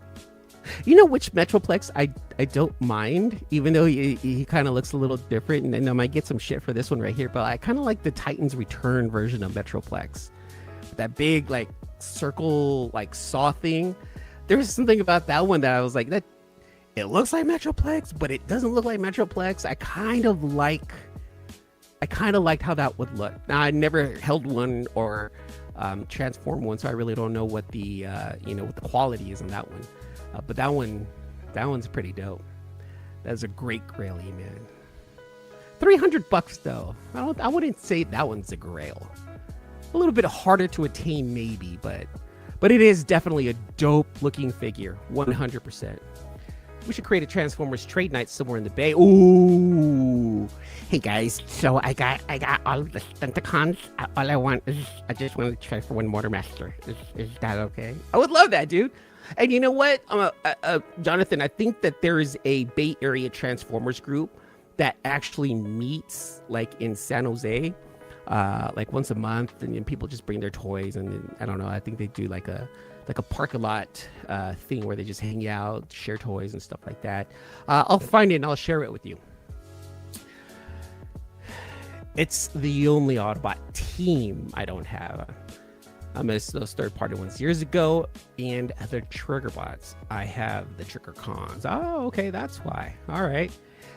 Which Metroplex I don't mind, even though he kind of looks a little different, and I might get some shit for this one right here, but I kind of like the Titans Return version of Metroplex. That big like circle like saw thing. There's something about that one that I was like, that it looks like Metroplex, but it doesn't look like Metroplex. I kind of liked how that would look. Now I never held one or transformed one, so I really don't know what the what the quality is on that one. But that one's pretty dope. That's a great Grail-y, man. $300 though. I wouldn't say that one's a Grail. A little bit harder to attain maybe, but it is definitely a dope looking figure. 100%. We should create a Transformers trade night somewhere in the Bay. Ooh. Hey guys, so I got all the Stunticons. All I want is I just want to try for one Motormaster. Is that okay? I would love that, dude. And you know what, Jonathan, I think that there is a Bay Area Transformers group that actually meets like in San Jose, like once a month, and people just bring their toys, and I don't know, I think they do like a parking lot thing where they just hang out, share toys and stuff like that. I'll find it and I'll share it with you. It's the only Autobot team I don't have. I missed those third-party ones years ago, and the Triggerbots. I have the Trigger Cons. Oh, okay, that's why. All right.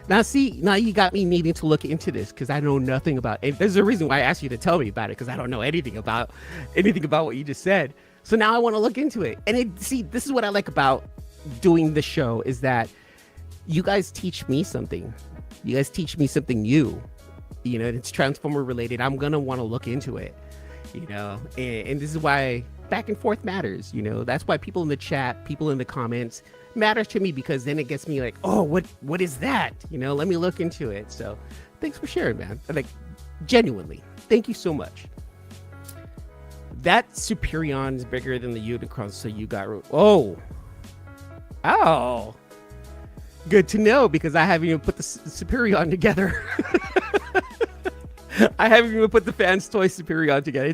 Now, see, now you got me needing to look into this because I know nothing about it. There's a reason why I asked you to tell me about it, because I don't know anything about what you just said. So now I want to look into it. And see, this is what I like about doing the show, is that you guys teach me something. You guys teach me something new. It's Transformer related. I'm going to want to look into it. And this is why back and forth matters. That's why people in the chat, people in the comments matters to me, because then it gets me like, oh, what is that? Let me look into it. So thanks for sharing, man. Like, genuinely, thank you so much. that Superion is bigger than the Unicron, so you got oh, good to know, because I haven't even put the Superion together. I haven't even put the Fans Toy Superion together.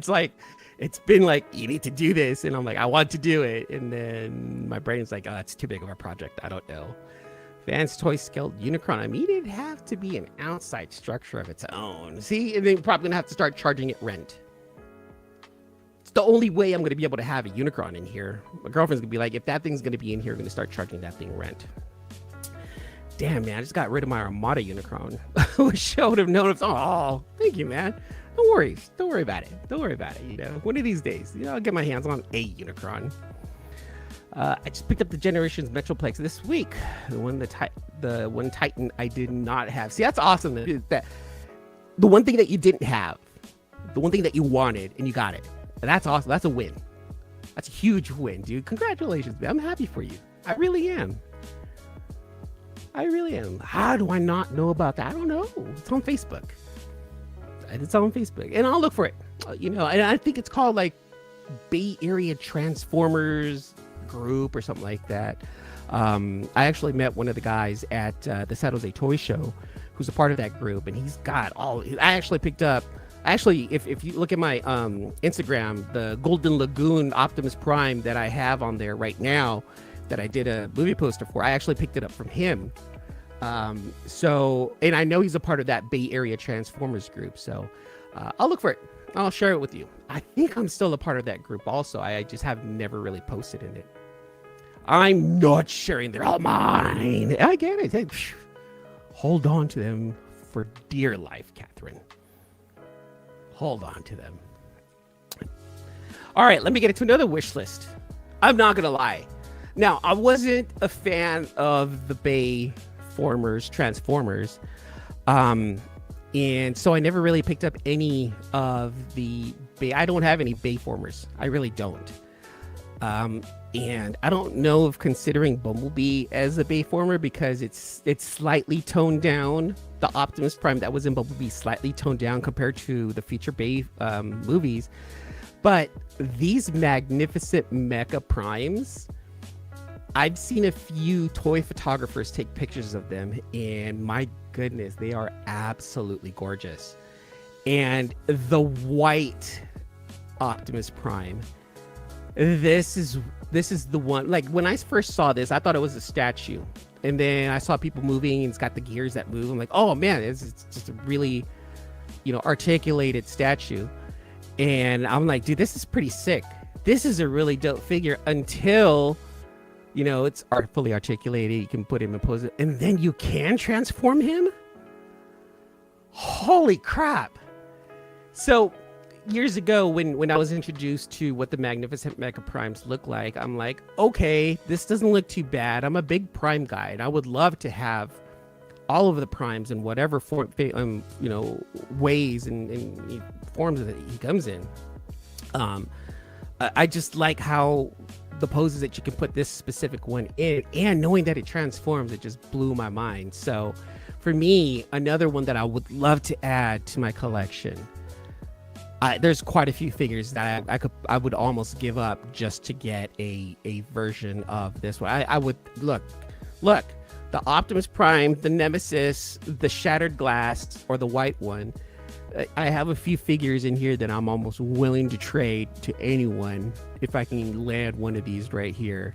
It's been like, you need to do this, and I'm like, I want to do it, and then my brain's like, oh, it's too big of a project. I don't know. Fans Toy Scaled Unicron. I mean, it'd have to be an outside structure of its own. See, and then you're probably gonna have to start charging it rent. It's the only way I'm gonna be able to have a Unicron in here. My girlfriend's gonna be like, if that thing's gonna be in here, I'm gonna start charging that thing rent. Damn, man, I just got rid of my Armada Unicron. I wish I would have known. Oh, thank you, man. Don't worry about it. Don't worry about it. You know, one of these days, you know, I'll get my hands on a Unicron. I just picked up the Generations Metroplex this week. The one Titan I did not have. See, that's awesome. That the one thing that you didn't have, the one thing that you wanted, and you got it. That's awesome. That's a win. That's a huge win, dude. Congratulations, man. I'm happy for you. I really am. How do I not know about that? I don't know. It's on Facebook. And I'll look for it. You know, and I think it's called like Bay Area Transformers Group or something like that. I actually met one of the guys at the San Jose Toy Show who's a part of that group, and he's got I actually picked up, if you look at my Instagram, the Golden Lagoon Optimus Prime that I have on there right now, that I did a movie poster for, I actually picked it up from him. So, and I know he's a part of that Bay Area Transformers group, so I'll look for it. I'll share it with you. I think I'm still a part of that group also. I just have never really posted in it. I'm not sharing. They're all mine. I get it. Hold on to them for dear life, Catherine. Hold on to them. All right, let me get into another wish list. I'm not going to lie. Now, I wasn't a fan of the Bay Transformers. And so I never really picked up any of the Bay. I don't have any Bayformers. I really don't. And I don't know if considering Bumblebee as a Bayformer, because it's slightly toned down. The Optimus Prime that was in Bumblebee slightly toned down compared to the future Bay movies. But these magnificent Mecha Primes, I've seen a few toy photographers take pictures of them, and my goodness, they are absolutely gorgeous. And the white Optimus Prime, this is the one. Like, when I first saw this, I thought it was a statue, and then I saw people moving, and it's got the gears that move. I'm like, oh man, it's just a really, you know, articulated statue. And I'm like, dude, this is pretty sick. This is a really dope figure, until, you know, it's fully articulated. You can put him in pose, and then you can transform him. Holy crap. So years ago, when I was introduced to what the magnificent Mecha Primes look like, I'm like, okay, this doesn't look too bad. I'm a big Prime guy, and I would love to have all of the Primes in whatever form, you know, ways and forms that he comes in. I just like how the poses that you can put this specific one in, and knowing that it transforms, it just blew my mind. So for me, another one that I would love to add to my collection, there's quite a few figures that I would almost give up just to get a version of this one. I would look the Optimus Prime, the Nemesis, the Shattered Glass, or the white one. I have a few figures in here that I'm almost willing to trade to anyone if I can land one of these right here.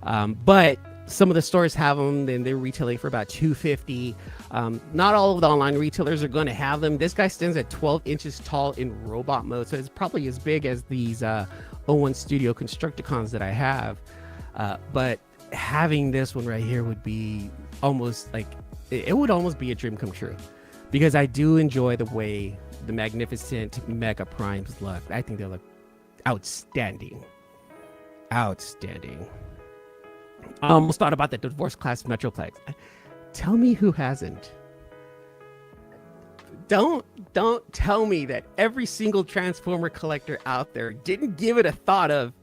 But some of the stores have them, and they're retailing for about $250. Not all of the online retailers are going to have them. This guy stands at 12 inches tall in robot mode, so it's probably as big as these O1 Studio Constructicons that I have. But having this one right here would be almost like, it would almost be a dream come true. Because I do enjoy the way the magnificent Mecha Primes look. I think they look outstanding. Outstanding. I almost thought about the Divorce Class Metroplex. Tell me who hasn't. Don't tell me that every single Transformer collector out there didn't give it a thought of,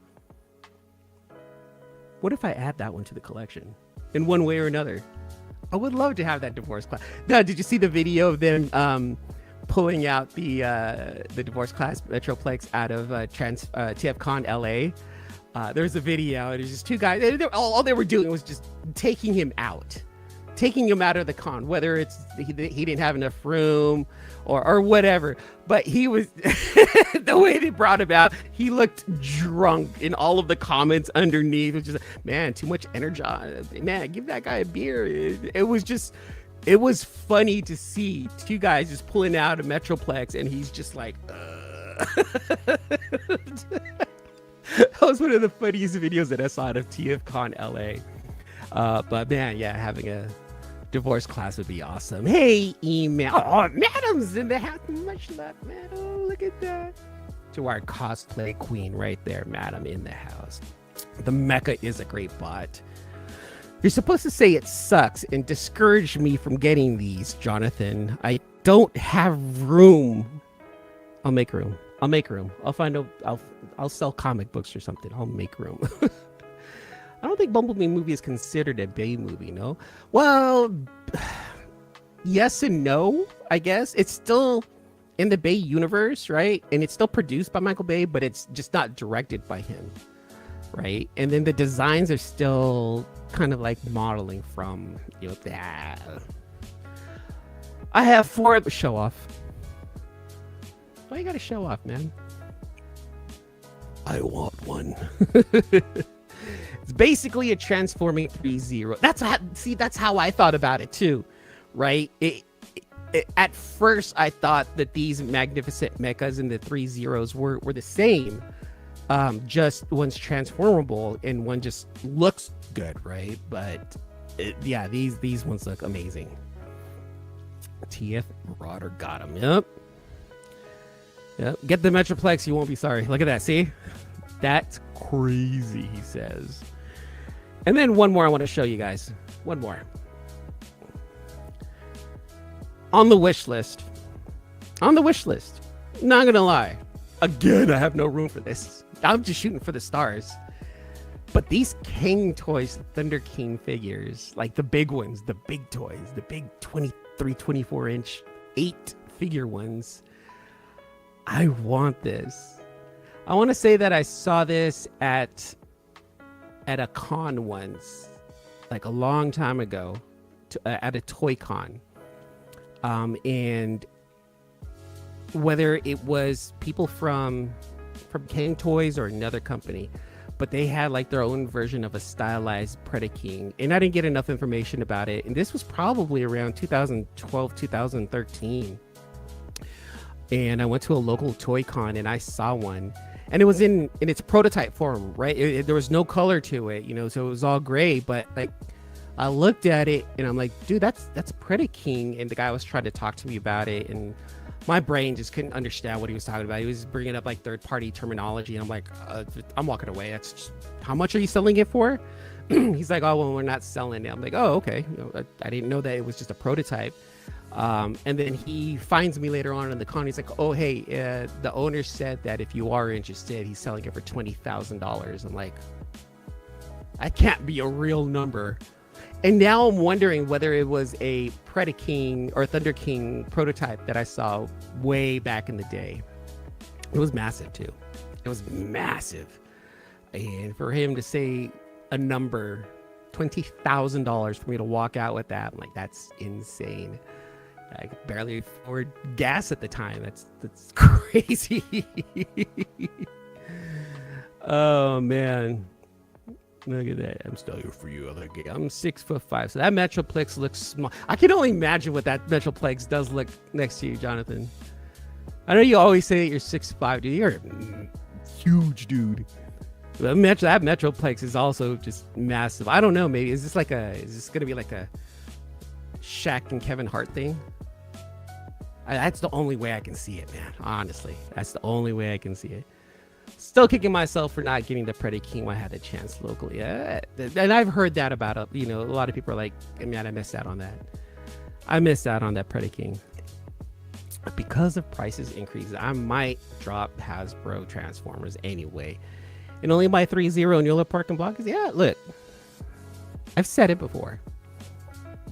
what if I add that one to the collection in one way or another? I would love to have that Divorce Class. Now, did you see the video of them pulling out the divorce class Metroplex out of TFCon LA. There's a video. There's just two guys. All they were doing was just taking him out of the con, whether it's he didn't have enough room or whatever. But he was the way they brought him out. He looked drunk in all of the comments underneath. It was just, man, too much energy. Man, give that guy a beer. It was funny to see two guys just pulling out a Metroplex, and he's just like, That was one of the funniest videos that I saw out of TFCon LA. But man, yeah, having a divorce class would be awesome. Hey, Eman. Oh, Madam's in the house. Much love, Madam. Oh, look at that. To our cosplay queen right there, Madam in the house. The Mecha is a great bot. You're supposed to say it sucks and discourage me from getting these, Jonathan. I don't have room. I'll make room. I'll sell comic books or something. I'll make room. I don't think Bumblebee movie is considered a Bay movie, no? Well, yes and no, I guess. It's still in the Bay universe, right? And it's still produced by Michael Bay, but it's just not directed by him, right? And then the designs are still kind of like modeling from, you know, that. I have 4 show off. Why you gotta show off, man? I want one. It's basically a transforming 3-0. That's how I thought about it too, right? At first, I thought that these magnificent mechas and the 3-0s were the same. Just one's transformable and one just looks good, right? But yeah, these ones look amazing. TF Marauder got him. Yep. Get the Metroplex, you won't be sorry. Look at that. See? That's crazy, he says. And then one more I want to show you guys. One more. On the wish list. Not gonna lie. Again, I have no room for this. I'm just shooting for the stars. But these King Toys Thunder King figures, like the big ones, the big toys, the big 23, 24-inch 8 figure ones, I want this. I want to say that I saw this at a con once, like a long time ago, at a toy con. And whether it was people from King Toys or another company, but they had like their own version of a stylized Predaking, and I didn't get enough information about it. And this was probably around 2012, 2013. And I went to a local toy con and I saw one, and it was in its prototype form, right? There was no color to it, you know, so it was all gray. But like, I looked at it and I'm like, dude, that's Predaking. And the guy was trying to talk to me about it, and my brain just couldn't understand what he was talking about. He was bringing up like third-party terminology, and I'm like, I'm walking away. That's just, how much are you selling it for? He's like, oh, well, we're not selling it. I'm like, oh, okay. You know, I didn't know that it was just a prototype. And then he finds me later on in the con. He's like, oh, hey, the owner said that if you are interested, he's selling it for $20,000. I'm like, that can't be a real number. And now I'm wondering whether it was a Predaking or Thunder King prototype that I saw way back in the day. It was massive too. It was massive. And for him to say a number, $20,000 for me to walk out with that, I'm like, that's insane. I could barely afford gas at the time. That's crazy. Oh man. Look at that. I'm still here for you. I'm 6'5", so that Metroplex looks small. I can only imagine what that Metroplex does look next to you, Jonathan. I know you always say that you're 6'5", dude. You're a huge dude. That Metroplex is also just massive. I don't know. Maybe is this gonna be like a Shaq and Kevin Hart thing? That's the only way I can see it, man. Honestly, that's the only way I can see it. Still kicking myself for not getting the Predaking when I had the chance locally. And I've heard that about, you know, a lot of people are like, man, I missed out on that. I missed out on that Predaking. Because of prices increases, I might drop Hasbro Transformers anyway. And only buy 3-0 Neula Park and Block. Yeah, look, I've said it before.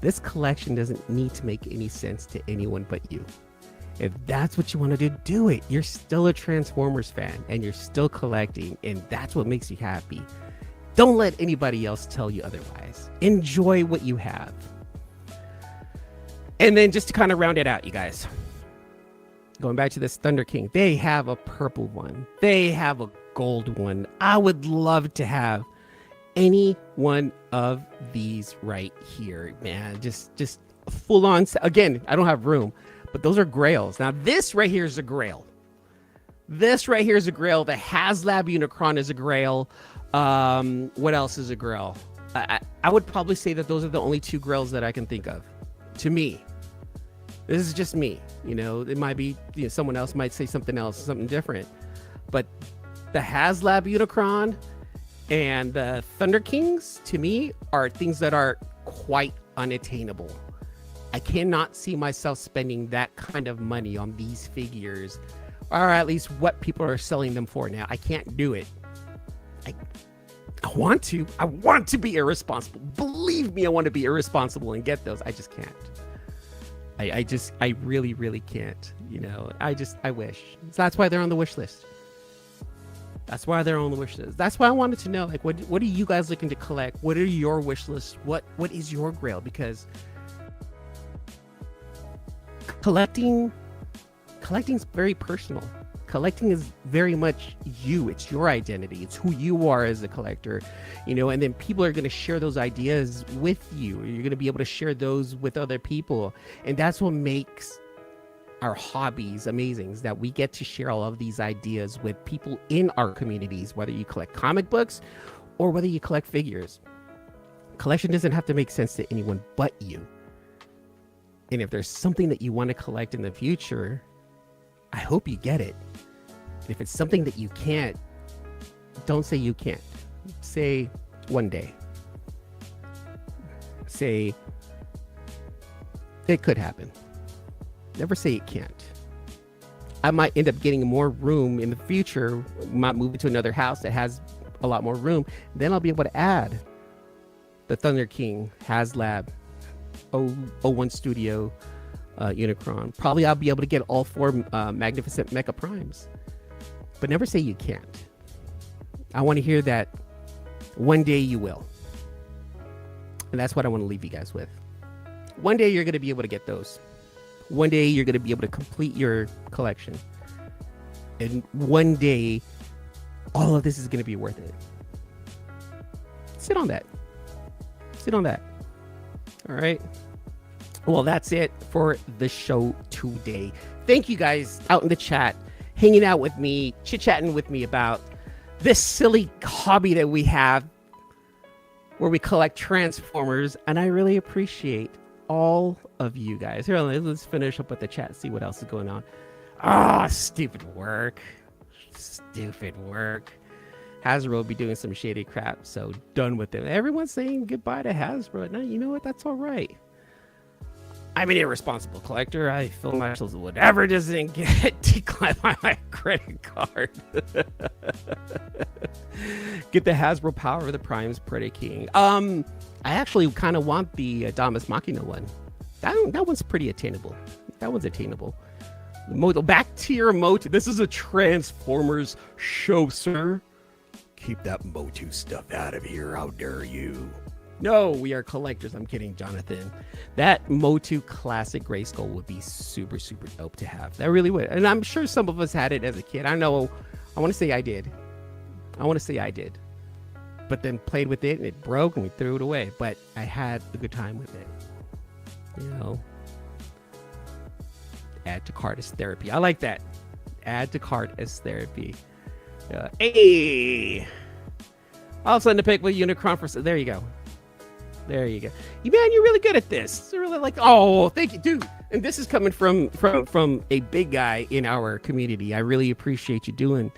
This collection doesn't need to make any sense to anyone but you. If that's what you want to do, do it. You're still a Transformers fan and you're still collecting, and that's what makes you happy. Don't let anybody else tell you otherwise. Enjoy what you have. And then just to kind of round it out, you guys, going back to this Thunder King, they have a purple one. They have a gold one. I would love to have any one of these right here, man. Just full on. Again, I don't have room, but those are grails. Now, this right here is a grail. This right here is a grail. The HasLab Unicron is a grail. What else is a grail? I would probably say that those are the only two grails that I can think of. To me, this is just me. You know, it might be, you know, someone else might say something else, something different. But the HasLab Unicron and the Thunder Kings, to me, are things that are quite unattainable. I cannot see myself spending that kind of money on these figures, or at least what people are selling them for now. I can't do it. I want to be irresponsible. Believe me, I want to be irresponsible and get those. I just can't. I really, really can't. You know, I wish. So that's why they're on the wish list. That's why they're on the wish list. That's why I wanted to know, like, what are you guys looking to collect? What are your wish lists? What is your grail? Because collecting is very personal. Collecting is very much you. It's your identity. It's who you are as a collector, you know, and then people are going to share those ideas with you. You're going to be able to share those with other people. And that's what makes our hobbies amazing, is that we get to share all of these ideas with people in our communities, whether you collect comic books or whether you collect figures. Collection doesn't have to make sense to anyone but you. And if there's something that you want to collect in the future, I hope you get it. And if it's something that you can't, don't say you can't. Say one day. Say it could happen. Never say it can't. I might end up getting more room in the future. Might move into another house that has a lot more room. Then I'll be able to add the Thunder King, HasLab, 01 Studio, Unicron. Probably I'll be able to get all four Magnificent Mecha Primes. But never say you can't. I want to hear that one day you will. And that's what I want to leave you guys with. One day you're going to be able to get those. One day you're going to be able to complete your collection. And one day, all of this is going to be worth it. Sit on that. Sit on that. All right. Well, that's it for the show today. Thank you guys out in the chat, hanging out with me, chit-chatting with me about this silly hobby that we have where we collect Transformers. And I really appreciate all of you guys. Here, let's finish up with the chat, see what else is going on. Stupid work. Stupid work. Hasbro will be doing some shady crap, so done with it. Everyone's saying goodbye to Hasbro. Now, you know what? That's all right. I'm an irresponsible collector. I fill myself with whatever doesn't get declined by my credit card. Get the Hasbro Power of the Primes Predator King. I actually kind of want the Damas Machina one. That one's pretty attainable. That one's attainable. Back to your Motu. This is a Transformers show, sir. Keep that Motu stuff out of here. How dare you? No, we are collectors. I'm kidding, Jonathan. That Motu Classic Grayskull would be super, super dope to have. That really would. And I'm sure some of us had it as a kid. I know. I want to say I did. But then played with it and it broke and we threw it away. But I had a good time with it. You know. Add to cart as therapy. I like that. Add to cart as therapy. Hey! All of a sudden to pick with Unicron for... There you go. There you go. Man, you're really good at this. It's really like... Oh, thank you, dude. And this is coming from a big guy in our community. I really appreciate you doing...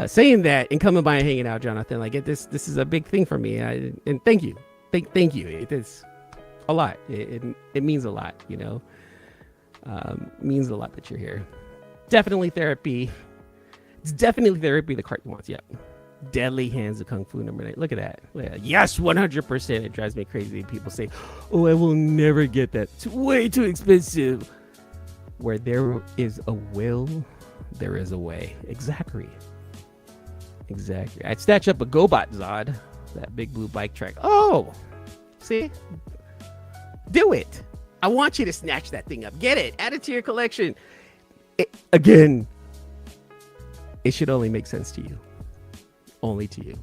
saying that and coming by and hanging out, Jonathan. Like, this is a big thing for me. And thank you. Thank you. It is a lot. It means a lot, you know. Means a lot that you're here. Definitely therapy. It's definitely therapy the cart wants. Yep. Deadly Hands of Kung Fu #9. Look at that. Yes, 100%. It drives me crazy. People say, oh, I will never get that. It's way too expensive. where there is a will, there is a way. Exactly. I'd snatch up a GoBot Zod, that big blue bike track. Oh, see? Do it. I want you to snatch that thing up. Get it. Add it to your collection. Again, it should only make sense to you. Only to you.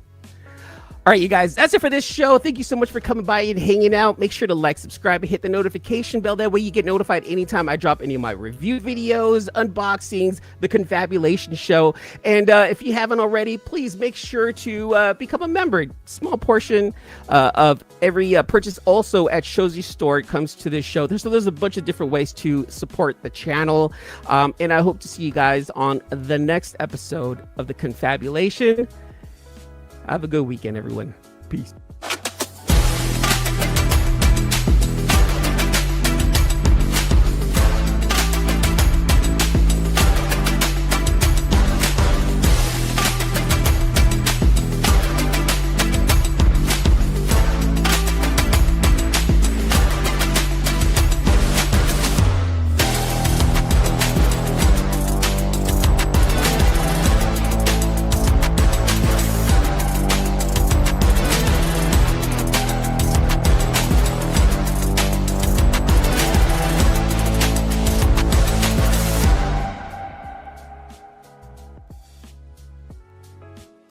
All right, you guys, that's it for this show. Thank you so much for coming by and hanging out. Make sure to like, subscribe, and hit the notification bell. That way you get notified anytime I drop any of my review videos, unboxings, the Confabulation show. And if you haven't already, please make sure to become a member. Small portion of every purchase also at Shozy Store comes to this show. There's a bunch of different ways to support the channel. And I hope to see you guys on the next episode of the Confabulation. Have a good weekend, everyone. Peace.